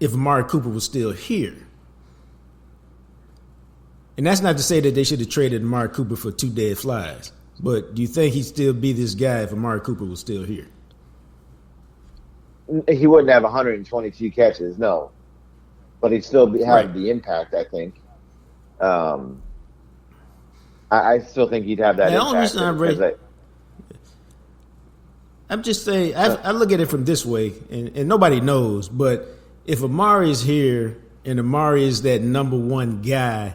if Amari Cooper was still here? And that's not to say that they should have traded Amari Cooper for 2 dead flies. But do you think he'd still be this guy if Amari Cooper was still here? He wouldn't have 122 catches, no. but he still had the impact. I think. I still think he'd have that impact. I'm just saying, I look at it from this way, and nobody knows, but if Amari is here and Amari is that number one guy,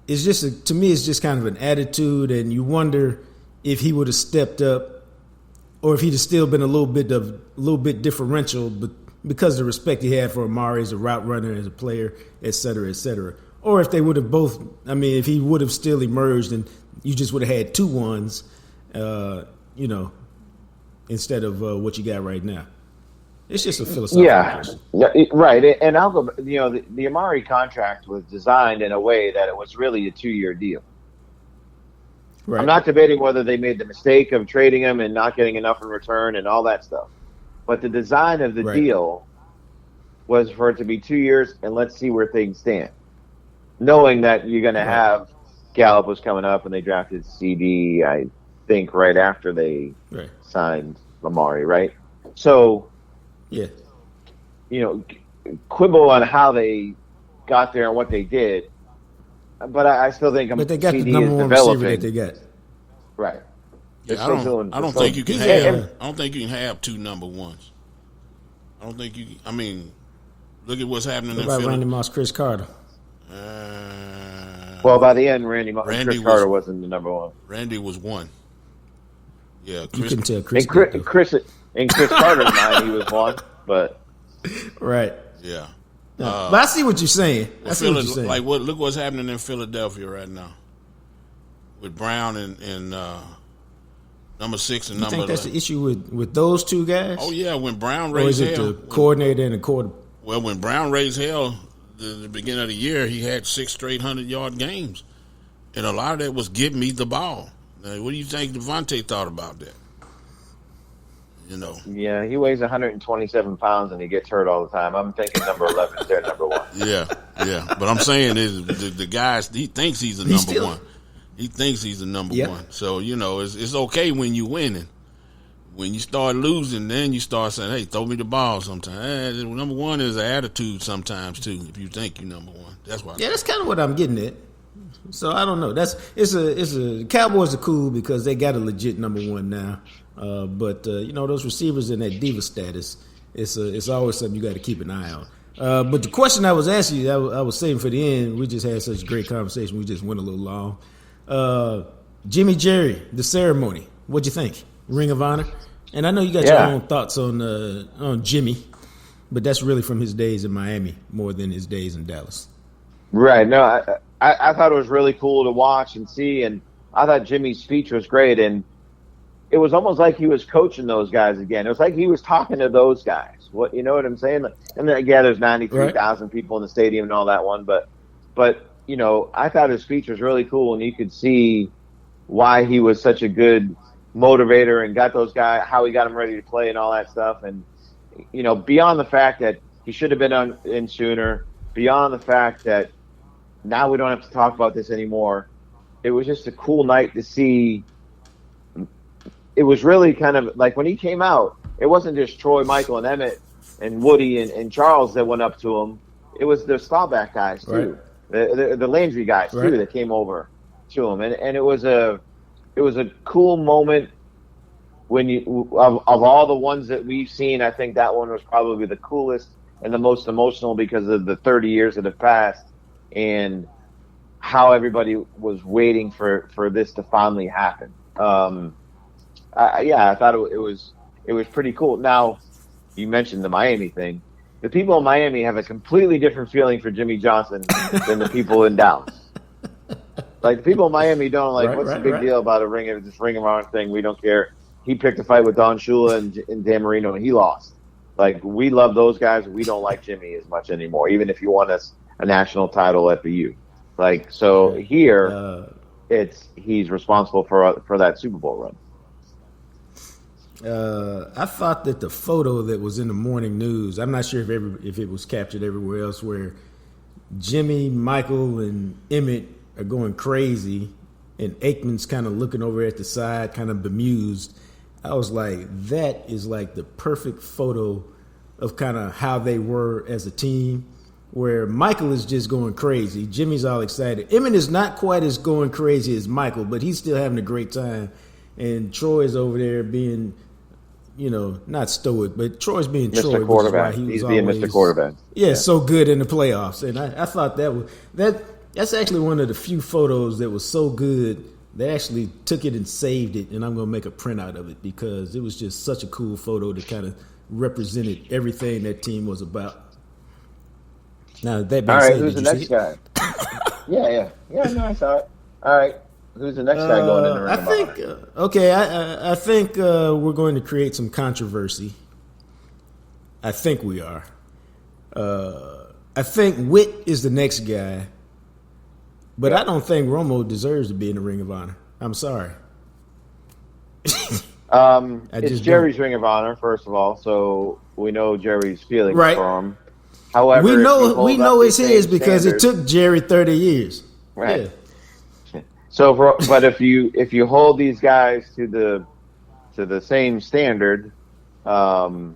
it's just to me, it's just kind of an attitude, and you wonder if he would have stepped up, or if he'd have still been a little bit differential, but because of the respect he had for Amari as a route runner, as a player, et cetera, or if they would have both. I mean, if he would have still emerged, and you just would have had 2 ones, instead of what you got right now. It's just a philosophical question. Yeah, right. And I'll go. The Amari contract was designed in a way that it was really a 2-year deal. Right. I'm not debating whether they made the mistake of trading him and not getting enough in return and all that stuff. But the design of the deal was for it to be 2 years, and let's see where things stand. Knowing that you're going to have Gallup was coming up, and they drafted CD, I think, right after they signed Amari, right? So, quibble on how they got there and what they did, but I still think they got CD the number one receiver that they got. Right. Yeah, I don't think you can have. I don't think you can have 2 number ones. I don't think you. I mean, look at what's happening in Philly. Randy Moss, Chris Carter. Well, by the end, Chris Carter wasn't the number one. Randy was 1. Yeah, you couldn't tell Chris. In Chris Carter's mind, he was 1, but right. Yeah. But I see what you're saying. Look what's happening in Philadelphia right now with Brown and number 6 and number. You think that's the issue with those 2 guys? Oh yeah, when Brown raised hell. Or is it the coordinator and the quarter? Well, when Brown raised hell, the beginning of the year, he had 6 straight 100-yard games, and a lot of that was give me the ball. Now, what do you think Devontae thought about that? Yeah, he weighs 127 pounds and he gets hurt all the time. I'm thinking number 11 is their number 1. Yeah. But I'm saying is the guy, he thinks he's the number 1. He thinks he's the number 1. So, it's okay when you're winning. When you start losing, then you start saying, hey, throw me the ball sometimes. Number 1 is an attitude sometimes, too, if you think you're number 1. That's why. Yeah, that's kind of what I'm getting at. So I don't know. The Cowboys are cool because they got a legit number 1 now. But those receivers in that diva status, it's always something you got to keep an eye on. But the question I was asking you, I was saving for the end. We just had such a great conversation. We just went a little long. Jimmy Jerry, the ceremony. What'd you think? Ring of Honor. And I know you got your own thoughts on Jimmy, but that's really from his days in Miami more than his days in Dallas. Right. No, I thought it was really cool to watch and see, and I thought Jimmy's speech was great, and it was almost like he was coaching those guys again. It was like he was talking to those guys. You know what I'm saying? And then, there's 93,000 people in the stadium and all that one, but I thought his speech was really cool, and you could see why he was such a good motivator and got those guys, how he got them ready to play and all that stuff. And beyond the fact that he should have been in sooner, beyond the fact that now we don't have to talk about this anymore, it was just a cool night to see. It was really kind of like when he came out, it wasn't just Troy, Michael, and Emmett and Woody and Charles that went up to him. It was the Staubach guys too, the Landry guys too that came over to him, and it was a cool moment when of all the ones that we've seen. I think that one was probably the coolest and the most emotional because of the 30 years that have passed and how everybody was waiting for this to finally happen. I thought it was pretty cool. Now, you mentioned the Miami thing. The people in Miami have a completely different feeling for Jimmy Johnson than the people in Dallas. Like, the people in Miami don't what's the big deal about this ring of honor thing? We don't care. He picked a fight with Don Shula and Dan Marino, and he lost. Like, we love those guys. We don't like Jimmy as much anymore, even if you won us a national title at the U. Like, so here, he's responsible for that Super Bowl run. I thought that the photo that was in the morning news, I'm not sure if it was captured everywhere else, where Jimmy, Michael, and Emmett are going crazy, and Aikman's kind of looking over at the side, kind of bemused. I was like, that is like the perfect photo of kind of how they were as a team. where Michael is just going crazy. Jimmy's all excited. Emmett is not quite as going crazy as Michael, but he's still having a great time. And Troy's over there being, not stoic, but Troy's being Mr. Troy. Quarterback. He's being Mr. Quarterback. Yeah, so good in the playoffs. And I thought that's actually one of the few photos that was so good. They actually took it and saved it, and I'm going to make a printout of it because it was just such a cool photo that kind of represented everything that team was about. Now, that being all right, said, who's the next guy? Yeah, no, I saw it. All right, who's the next guy going in the ring? I think we're going to create some controversy. I think we are. I think Witt is the next guy. But I don't think Romo deserves to be in the Ring of Honor. I'm sorry. It's Jerry's Ring of Honor, first of all, so we know Jerry's feelings for him. However, we know it's his because it took Jerry 30 years. Right. Yeah. So, but if you hold these guys to the same standard, Tony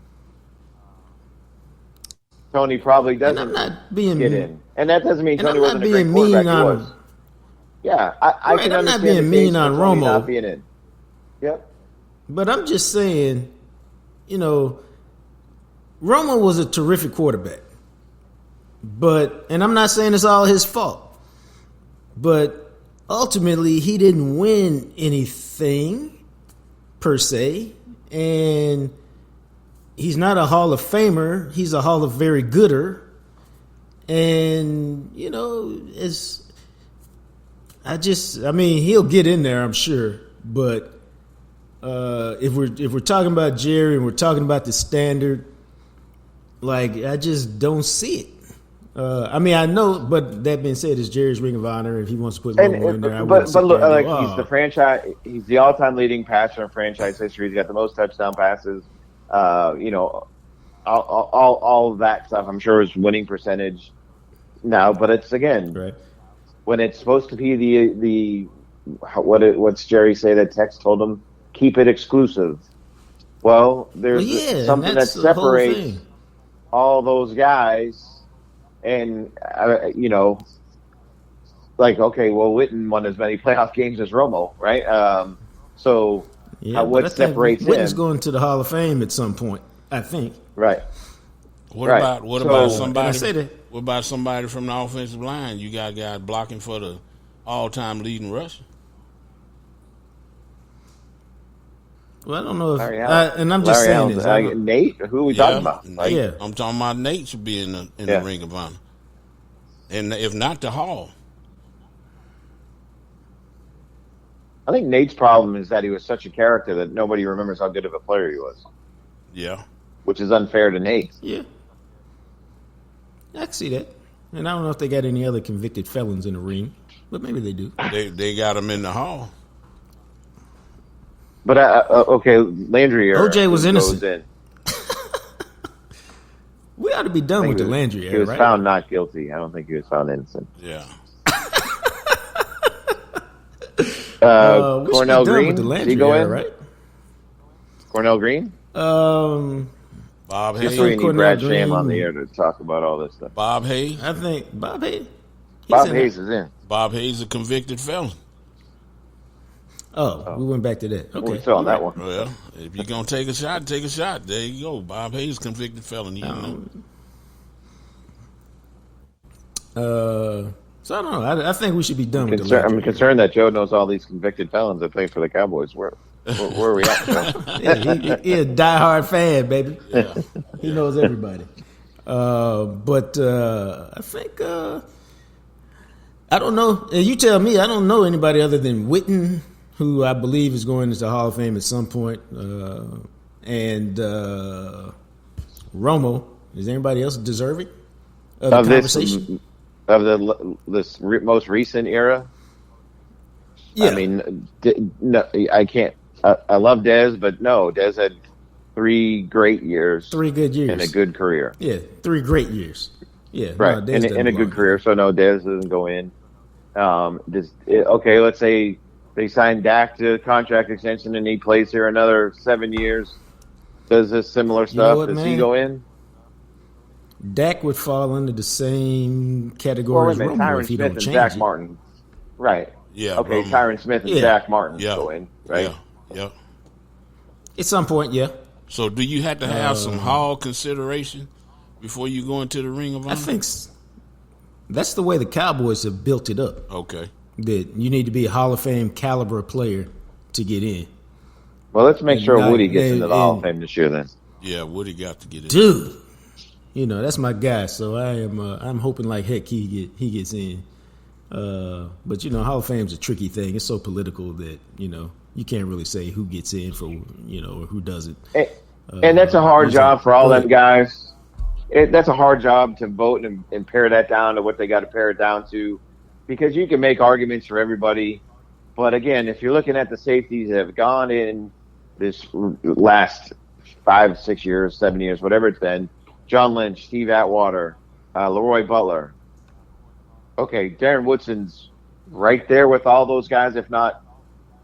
probably doesn't get in. And that doesn't mean Tony wasn't a great quarterback. He was. Yeah, I can understand. I'm not being mean on Romo not being in. Yep. But I'm just saying, Romo was a terrific quarterback. And I'm not saying it's all his fault. But ultimately, he didn't win anything per se. And he's not a Hall of Famer. He's a Hall of Very Gooder. And, he'll get in there, I'm sure. But if we're talking about Jerry and we're talking about the standard, I just don't see it. I know, but that being said, it's Jerry's Ring of Honor. If he wants to put Romo in there, but look, he's the franchise. He's the all-time leading passer in franchise history. He's got the most touchdown passes. All of that stuff. I'm sure his winning percentage now, but it's again when it's supposed to be what's Jerry say that Tex told him, keep it exclusive. Well, there's something that separates all those guys. And, Witten won as many playoff games as Romo, right? What separates him? Witten's going to the Hall of Fame at some point, I think. Right. What about somebody? What about somebody from the offensive line? You got guys blocking for the all-time leading rusher. Well, I don't know if, and I'm just saying this. Nate, who are we talking about? I'm talking about Nate should be in the Ring of Honor, and if not, the Hall. I think Nate's problem is that he was such a character that nobody remembers how good of a player he was. Yeah, which is unfair to Nate. Yeah, I can see that, and I don't know if they got any other convicted felons in the ring, but maybe they do. They got him in the Hall. But Landry era. OJ was innocent. We ought to be done with the Landry era. He was found not guilty. I don't think he was found innocent. Yeah. Cornell Green. Did he go in? Right? Cornell Green. Bob Hayes. We need Brad Sham on the air to talk about all this stuff. Bob Hayes. I think Bob Hayes. Bob Hayes is in. Bob Hayes is a convicted felon. Oh, we went back to that. Okay. We're still on that one. Well, if you're going to take a shot, take a shot. There you go. Bob Hayes, convicted felon. So I don't know. I think we should be done with the I'm concerned that Joe knows all these convicted felons that play for the Cowboys. Where are we at, Joe? He's a diehard fan, baby. Yeah. He knows everybody. But I think I don't know. You tell me. I don't know anybody other than Witten, who I believe is going into the Hall of Fame at some point, and Romo. Is anybody else deserving of the conversation? This most recent era? Yeah. I mean, no, I can't. I love Dez, but no, Dez had 3 great years. 3 good years. And a good career. Yeah, 3 great years. Yeah. Right, no, and a good career. So, no, Dez doesn't go in. Let's say they signed Dak to a contract extension and he plays here another 7 years, does this similar stuff. Does he go in? Dak would fall under the same category Well, as wait a minute, Romo Tyron if he Smith don't and change Zach it. Martin. Right. Yeah. Okay, Romo. Tyron Smith and Zach Martin go in, right? Yeah. At some point, yeah. So do you have to have some Hall consideration before you go into the Ring of Honor? I think that's the way the Cowboys have built it up. Okay. That you need to be a Hall of Fame caliber player to get in. Well, let's make sure Woody gets into the Hall of Fame this year then. Yeah, Woody got to get in. Dude, that's my guy. So I'm hoping like heck he gets in. But Hall of Fame's a tricky thing. It's so political that you can't really say who gets in for or who doesn't. And that's a hard job for all them guys. That's a hard job to vote and pare that down to what they got to pare it down to, because you can make arguments for everybody. But again, if you're looking at the safeties that have gone in this last 5, 6 years, 7 years, whatever it's been, John Lynch, Steve Atwater, Leroy Butler. Okay, Darren Woodson's right there with all those guys, if not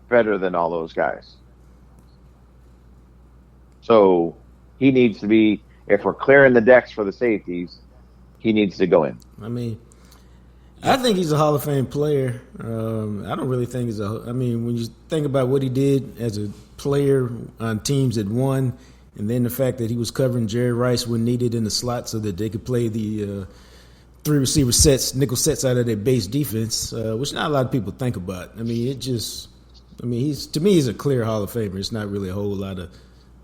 better than all those guys. So he needs to be, if we're clearing the decks for the safeties, he needs to go in. I think he's a Hall of Fame player. I don't really think he's when you think about what he did as a player on teams that won, and then the fact that he was covering Jerry Rice when needed in the slot so that they could play the 3 receiver sets, nickel sets out of their base defense, which not a lot of people think about. He's a clear Hall of Famer. It's not really a whole lot of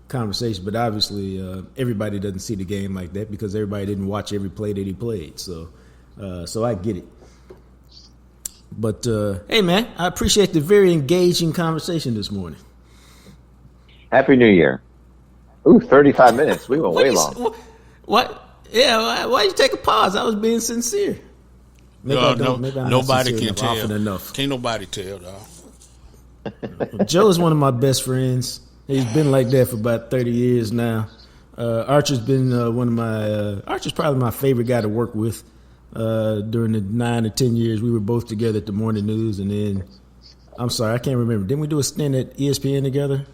conversation, but obviously everybody doesn't see the game like that because everybody didn't watch every play that he played. So I get it. But hey, man, I appreciate the very engaging conversation this morning. Happy New Year. Ooh, 35 minutes. We went way long. What? Yeah, why you take a pause? I was being sincere. Nobody can tell. Enough. Can't nobody tell, dog. Joe is one of my best friends. He's been like that for about 30 years now. Archer's been Archer's probably my favorite guy to work with. During the 9 or 10 years we were both together at the morning news, and then I'm sorry, I can't remember. Didn't we do a stint at ESPN together?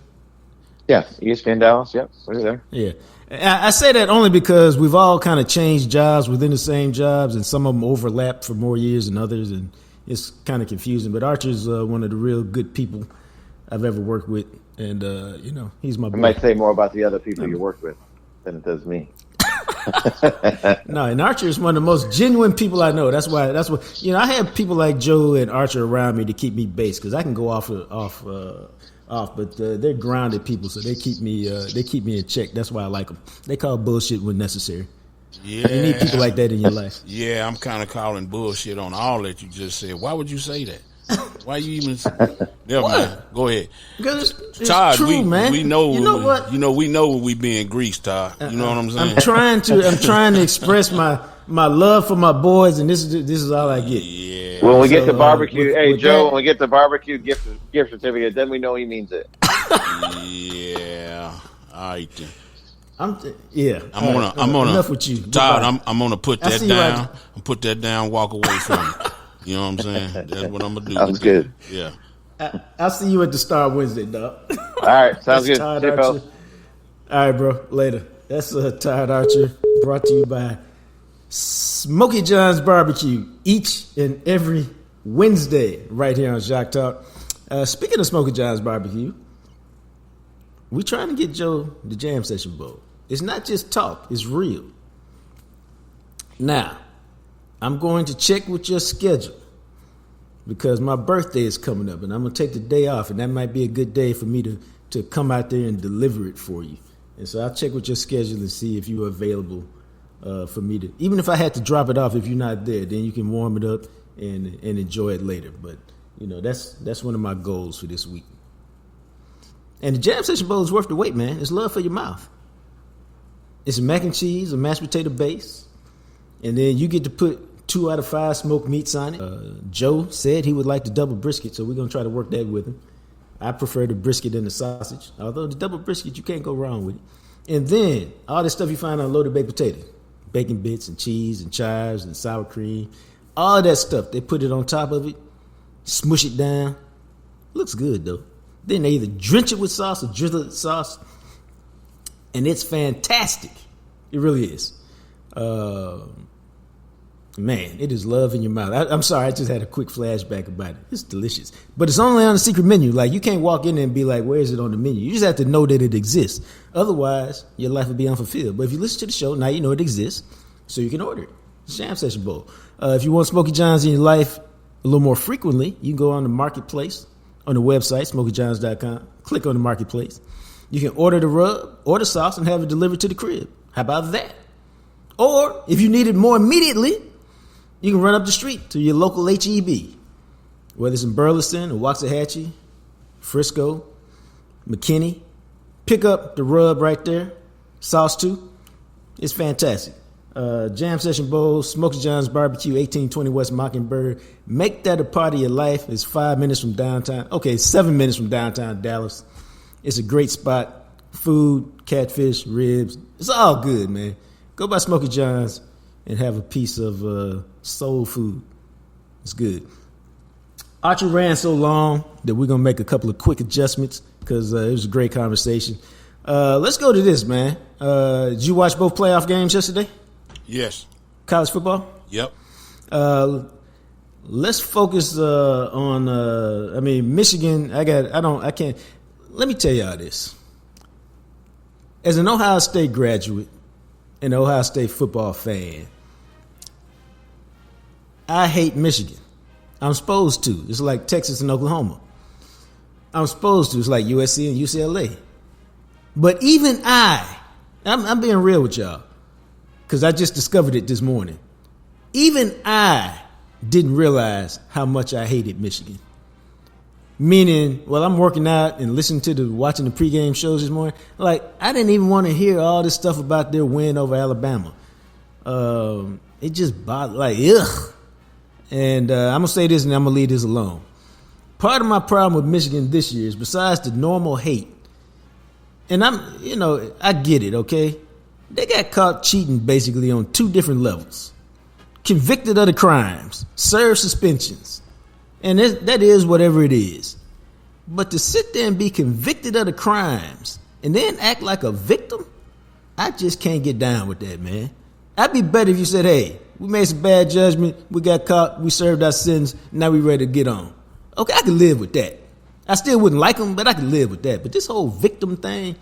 Yeah, ESPN Dallas. Yep, we were there. Yeah, I say that only because we've all kind of changed jobs within the same jobs, and some of them overlap for more years than others, and it's kind of confusing. But Archer's one of the real good people I've ever worked with, and he's my boy. I might say more about the other people you worked with than it does me. No, and Archer is one of the most genuine people I know. That's what I have people like Joe and Archer around me to keep me based, because I can go off, but they're grounded people, so they keep me in check. That's why I like them. They call bullshit when necessary. Yeah, you need people like that in your life. Yeah, I'm kind of calling bullshit on all that you just said. Why would you say that? Why you even? Never mind. Go ahead. Because it's Todd, true, man. We know. You know what? We know when we being greased, Todd. You know what I'm saying? I'm trying to express my love for my boys, and this is all I get. Yeah. When we get to barbecue, with Joe, when we get to barbecue gift certificate, then we know he means it. Yeah. All right then. I'm gonna enough with you, Todd. I'm gonna put that down. I'm put that down. Walk away from it. You know what I'm saying? That's what I'm gonna do. Sounds good. Yeah. I'll see you at the Star Wednesday, dog. All right, sounds good. Todd Archer. All right, bro. Later. That's Todd Archer, brought to you by Smokey John's Barbecue each and every Wednesday right here on Jacques Talk. Speaking of Smokey John's Barbecue, we're trying to get Joe the Jam Session Bowl. It's not just talk, it's real. Now, I'm going to check with your schedule because my birthday is coming up, and I'm going to take the day off, and that might be a good day for me to come out there and deliver it for you. And so I'll check with your schedule and see if you're available for me to, even if I had to drop it off if you're not there, then you can warm it up and enjoy it later. But, that's one of my goals for this week. And the Jam Session Bowl is worth the wait, man. It's love for your mouth. It's a mac and cheese, a mashed potato base, and then you get to put 2 out of 5 smoked meats on it. Joe said he would like the double brisket, so we're going to try to work that with him. I prefer the brisket and the sausage, although the double brisket, you can't go wrong with it. And then all the stuff you find on loaded baked potato, bacon bits and cheese and chives and sour cream, all that stuff. They put it on top of it, smush it down. Looks good, though. Then they either drench it with sauce or drizzle it with sauce, and it's fantastic. It really is. Man, it is love in your mouth. I'm sorry, I just had a quick flashback about it. It's delicious. But it's only on the secret menu. Like, you can't walk in there and be like, where is it on the menu? You just have to know that it exists. Otherwise, your life would be unfulfilled. But if you listen to the show, now you know it exists, so you can order it. Jam Session Bowl. If you want Smokey John's in your life a little more frequently, you can go on the marketplace on the website, SmokeyJohns.com. Click on the marketplace. You can order the rub or the sauce and have it delivered to the crib. How about that? Or, if you need it more immediately, you can run up the street to your local HEB, whether it's in Burleson or Waxahachie, Frisco, McKinney. Pick up the rub right there, sauce too. It's fantastic. Jam Session Bowl, Smokey John's Barbecue, 1820 West Mockingbird. Make that a part of your life. It's 5 minutes from downtown. Okay, 7 minutes from downtown Dallas. It's a great spot. Food, catfish, ribs. It's all good, man. Go by Smokey John's and have a piece of soul food. It's good. Archer ran so long that we're going to make a couple of quick adjustments because it was a great conversation. Let's go to this, man. Did you watch both playoff games yesterday? Yes. College football? Yep. Let's focus on Michigan. I can't. Let me tell y'all this. As an Ohio State graduate and an Ohio State football fan, I hate Michigan. I'm supposed to. It's like Texas and Oklahoma. I'm supposed to. It's like USC and UCLA. But even I'm being real with y'all because I just discovered it this morning. Even I didn't realize how much I hated Michigan. Meaning, while I'm working out and watching the pregame shows this morning, like, I didn't even want to hear all this stuff about their win over Alabama. It just bothered, like, ugh. And I'm going to say this and I'm going to leave this alone. Part of my problem with Michigan this year is, besides the normal hate, and I get it, okay? They got caught cheating basically on 2 different levels. Convicted of the crimes, served suspensions. And that is whatever it is. But to sit there and be convicted of the crimes and then act like a victim, I just can't get down with that, man. I'd be better if you said, hey, we made some bad judgment, we got caught, we served our sentence, now we ready to get on. Okay, I could live with that. I still wouldn't like them, but I could live with that. But this whole victim thing,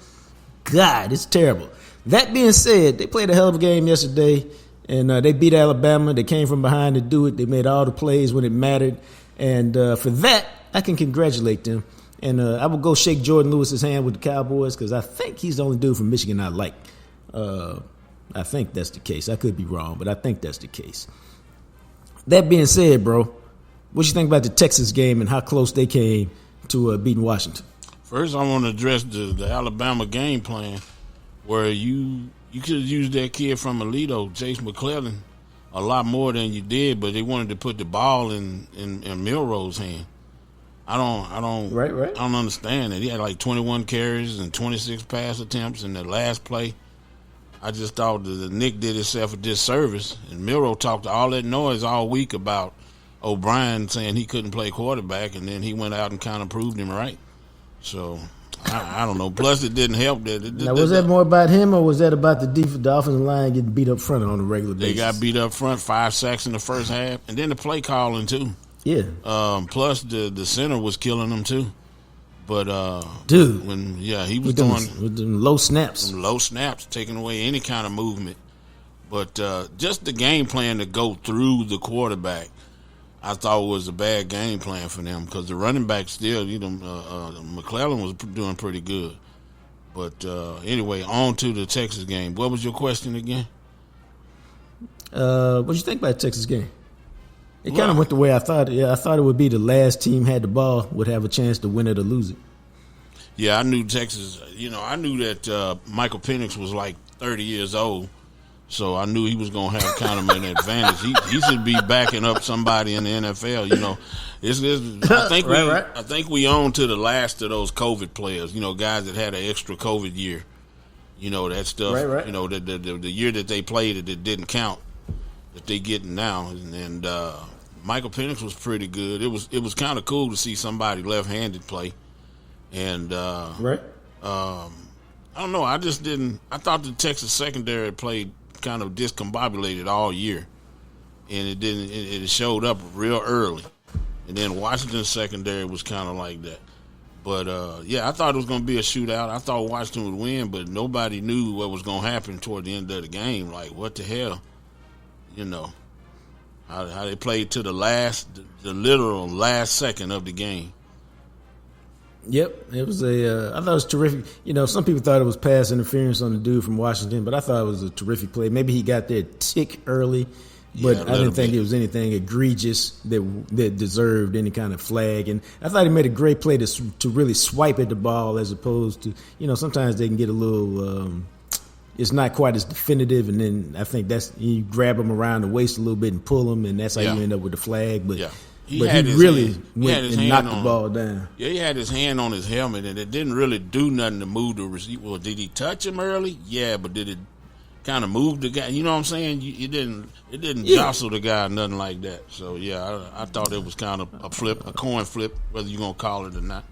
God, it's terrible. That being said, they played a hell of a game yesterday, and they beat Alabama. They came from behind to do it. They made all the plays when it mattered. And for that, I can congratulate them. And I will go shake Jordan Lewis's hand with the Cowboys because I think he's the only dude from Michigan I like. I think that's the case. I could be wrong, but I think that's the case. That being said, bro, what you think about the Texas game and how close they came to beating Washington? First, I want to address the Alabama game plan where you could have used that kid from Alito, Chase McClellan, a lot more than you did, but they wanted to put the ball in Milroe's hand. I don't understand it. He had like 21 carries and 26 pass attempts in the last play. I just thought that Nick did himself a disservice, and Milroe talked all that noise all week about O'Brien saying he couldn't play quarterback, and then he went out and kind of proved him right. So I don't know. Plus, it didn't help that. Now, was that more about him, or was that about the offensive line getting beat up front on a regular basis? They got beat up front, 5 sacks in the first half, and then the play calling too. Yeah. Plus, the center was killing them too. But dude, he was doing with them low snaps, taking away any kind of movement. But just the game plan to go through the quarterback, I thought was a bad game plan for them because the running back still, McClellan was doing pretty good. But anyway, on to the Texas game. What was your question again? What did you think about the Texas game? It kind of went the way I thought. Yeah, I thought it would be the last team had the ball would have a chance to win it or lose it. Yeah, I knew Texas. I knew that Michael Penix was like 30 years old, so I knew he was going to have kind of an advantage. He should be backing up somebody in the NFL. I think we own to the last of those COVID players. Guys that had an extra COVID year. That stuff. Right. The year that they played it didn't count. That they getting now, and Michael Penix was pretty good. It was kind of cool to see somebody left-handed play, and I don't know. I just didn't. I thought the Texas secondary played kind of discombobulated all year, and it didn't. It showed up real early, and then Washington's secondary was kind of like that. But I thought it was going to be a shootout. I thought Washington would win, but nobody knew what was going to happen toward the end of the game. Like, what the hell, how they played to the literal last second of the game. Yep, it was I thought it was terrific. Some people thought it was pass interference on the dude from Washington, but I thought it was a terrific play. Maybe he got there a tick early, but I didn't think it was anything egregious that deserved any kind of flag. And I thought he made a great play to really swipe at the ball as opposed to, sometimes they can get a little, it's not quite as definitive. And then I think you grab them around the waist a little bit and pull them, and that's how you end up with the flag. But he really went and knocked the ball down. Yeah, he had his hand on his helmet, and it didn't really do nothing to move the receiver. Well, did he touch him early? Yeah, but did it kind of move the guy? You know what I'm saying? It didn't jostle the guy, nothing like that. So, I thought it was kind of a coin flip, whether you're going to call it or not.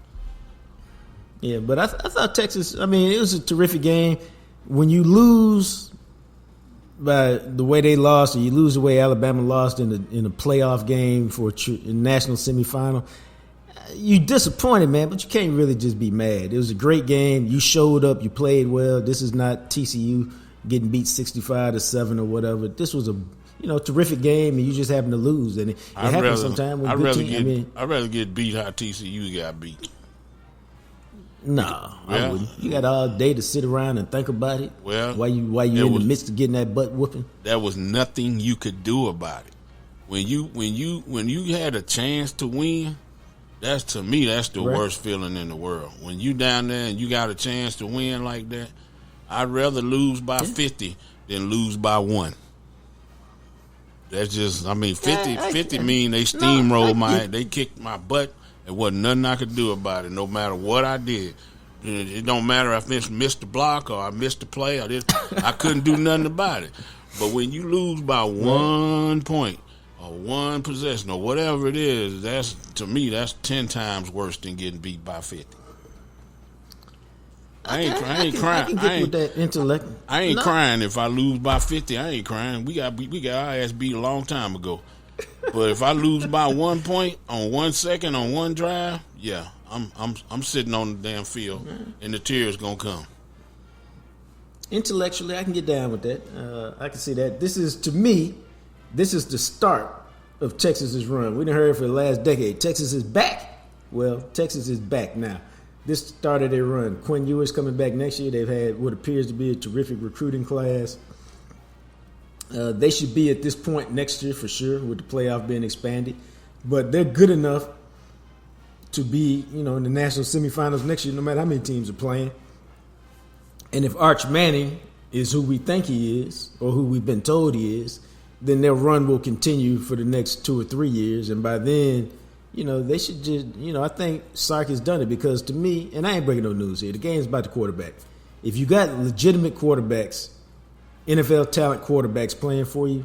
Yeah, but I thought Texas, it was a terrific game. When you lose by the way they lost, or you lose the way Alabama lost in a playoff game for a national semifinal, you disappointed, man, but you can't really just be mad. It was a great game. You showed up. You played well. This is not TCU getting beat 65-7 or whatever. This was a terrific game, and you just happen to lose. And it happens sometimes with good teams. I'd rather get beat how TCU got beat. No, I wouldn't. You got all day to sit around and think about it. Well, while you in the midst of getting that butt whooping. There was nothing you could do about it. When you had a chance to win, that's the worst feeling in the world. When you down there and you got a chance to win like that, I'd rather lose by 50 than lose by 1. That's just 50 mean they steamrolled they kicked my butt. There wasn't nothing I could do about it, no matter what I did. It don't matter if I missed the block or I missed the play. I couldn't do nothing about it. But when you lose by 1 point or 1 possession or whatever it is, that's 10 times worse than getting beat by 50. I ain't crying. I ain't crying if I lose by 50. I ain't crying. We got our ass beat a long time ago. But if I lose by 1 point on 1 second on one drive, I'm sitting on the damn field and the tears gonna come. Intellectually, I can get down with that. I can see that. This is the start of Texas's run. We done heard for the last decade. Texas is back. Well, Texas is back now. This started their run. Quinn Ewers coming back next year. They've had what appears to be a terrific recruiting class. They should be at this point next year for sure, with the playoff being expanded. But they're good enough to be, in the national semifinals next year, no matter how many teams are playing. And if Arch Manning is who we think he is, or who we've been told he is, then their run will continue for the next 2 or 3 years. And by then, they should just, I think Sark has done it, because to me, and I ain't breaking no news here, the game's about the quarterback. If you got legitimate quarterbacks, NFL talent quarterbacks playing for you,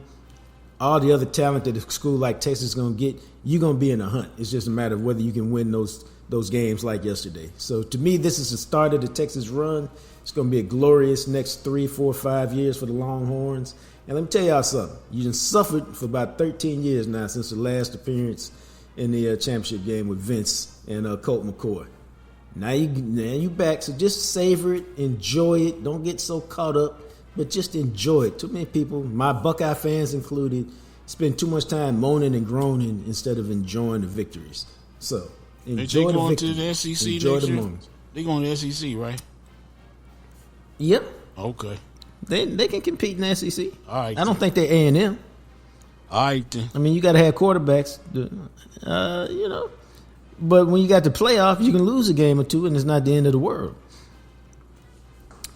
all the other talent that a school like Texas is going to get, you're going to be in a hunt. It's just a matter of whether you can win those games like yesterday. So to me, this is the start of the Texas run. It's going to be a glorious next 3, 4, 5 years for the Longhorns. And let me tell y'all something. You done suffered for about 13 years now since the last appearance in the championship game with Vince and Colt McCoy. Now you back, so just savor it, enjoy it. Don't get so caught up, but just enjoy it. Too many people, my Buckeye fans included, spend too much time moaning and groaning instead of enjoying the victories. So enjoy the victories. To the SEC enjoy next the year? moments. They going to the SEC, right? Yep. Okay. They can compete in the SEC. All right. I don't think they're A&M. All right then. You got to have quarterbacks, But when you got the playoff, you can lose a game or two, and it's not the end of the world.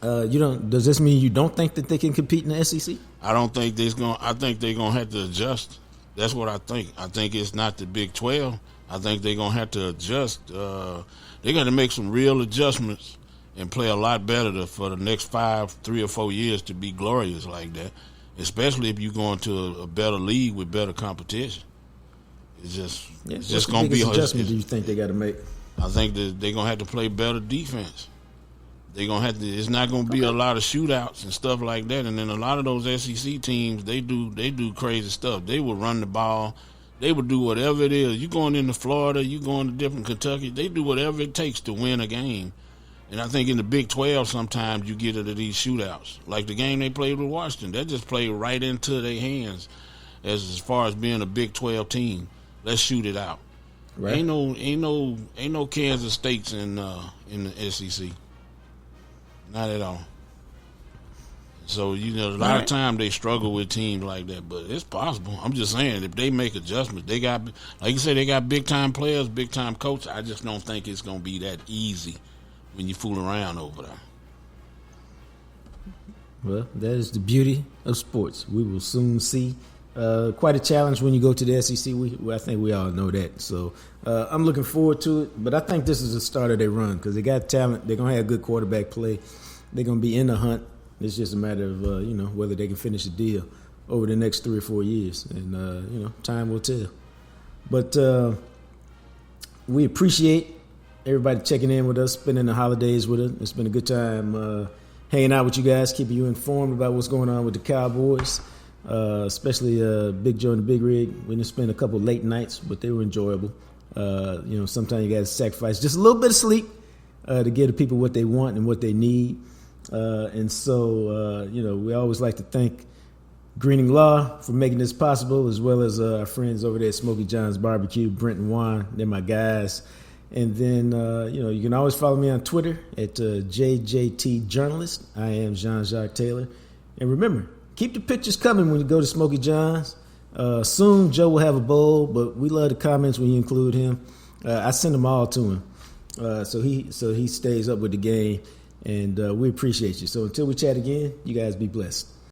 Does this mean you don't think that they can compete in the SEC? I don't think I think they're gonna have to adjust. That's what I think. I think it's not the Big 12. I think they're gonna have to adjust. They got to make some real adjustments and play a lot better for the next 3 or 4 years to be glorious like that. Especially if you go into a better league with better competition. It's just going to be. What adjustment do you think they got to make? I think that they're going to have to play better defense. They're gonna have to. It's not gonna be a lot of shootouts and stuff like that. And then a lot of those SEC teams, they do crazy stuff. They will run the ball. They will do whatever it is. You going into Florida, you going to different Kentucky. They do whatever it takes to win a game. And I think in the Big 12, sometimes you get into these shootouts, like the game they played with Washington. That just played right into their hands, as far as being a Big 12 team. Let's shoot it out. Right. Ain't no Kansas States in the SEC. Not at all. So, a lot of time they struggle with teams like that, but it's possible. I'm just saying, if they make adjustments, they got, like you said, they got big-time players, big-time coach. I just don't think it's going to be that easy when you fool around over there. Well, that is the beauty of sports. We will soon see. Quite a challenge when you go to the SEC. I think we all know that. So I'm looking forward to it. But I think this is the start of their run because they got talent. They're going to have good quarterback play. They're going to be in the hunt. It's just a matter of, whether they can finish the deal over the next 3 or 4 years. And, time will tell. But we appreciate everybody checking in with us, spending the holidays with us. It's been a good time hanging out with you guys, keeping you informed about what's going on with the Cowboys, especially Big Joe and the Big Rig. We didn't spend a couple late nights, but they were enjoyable. Sometimes you got to sacrifice just a little bit of sleep to give the people what they want and what they need. We always like to thank Greening Law for making this possible, as well as our friends over there at Smoky John's Barbecue, Brent and Juan. They're my guys. And then, you can always follow me on Twitter at JJT Journalist. I am Jean-Jacques Taylor. And remember, keep the pictures coming when you go to Smoky John's. Soon, Joe will have a bowl, but we love the comments when you include him. I send them all to him, so he stays up with the game. And we appreciate you. So until we chat again, you guys be blessed.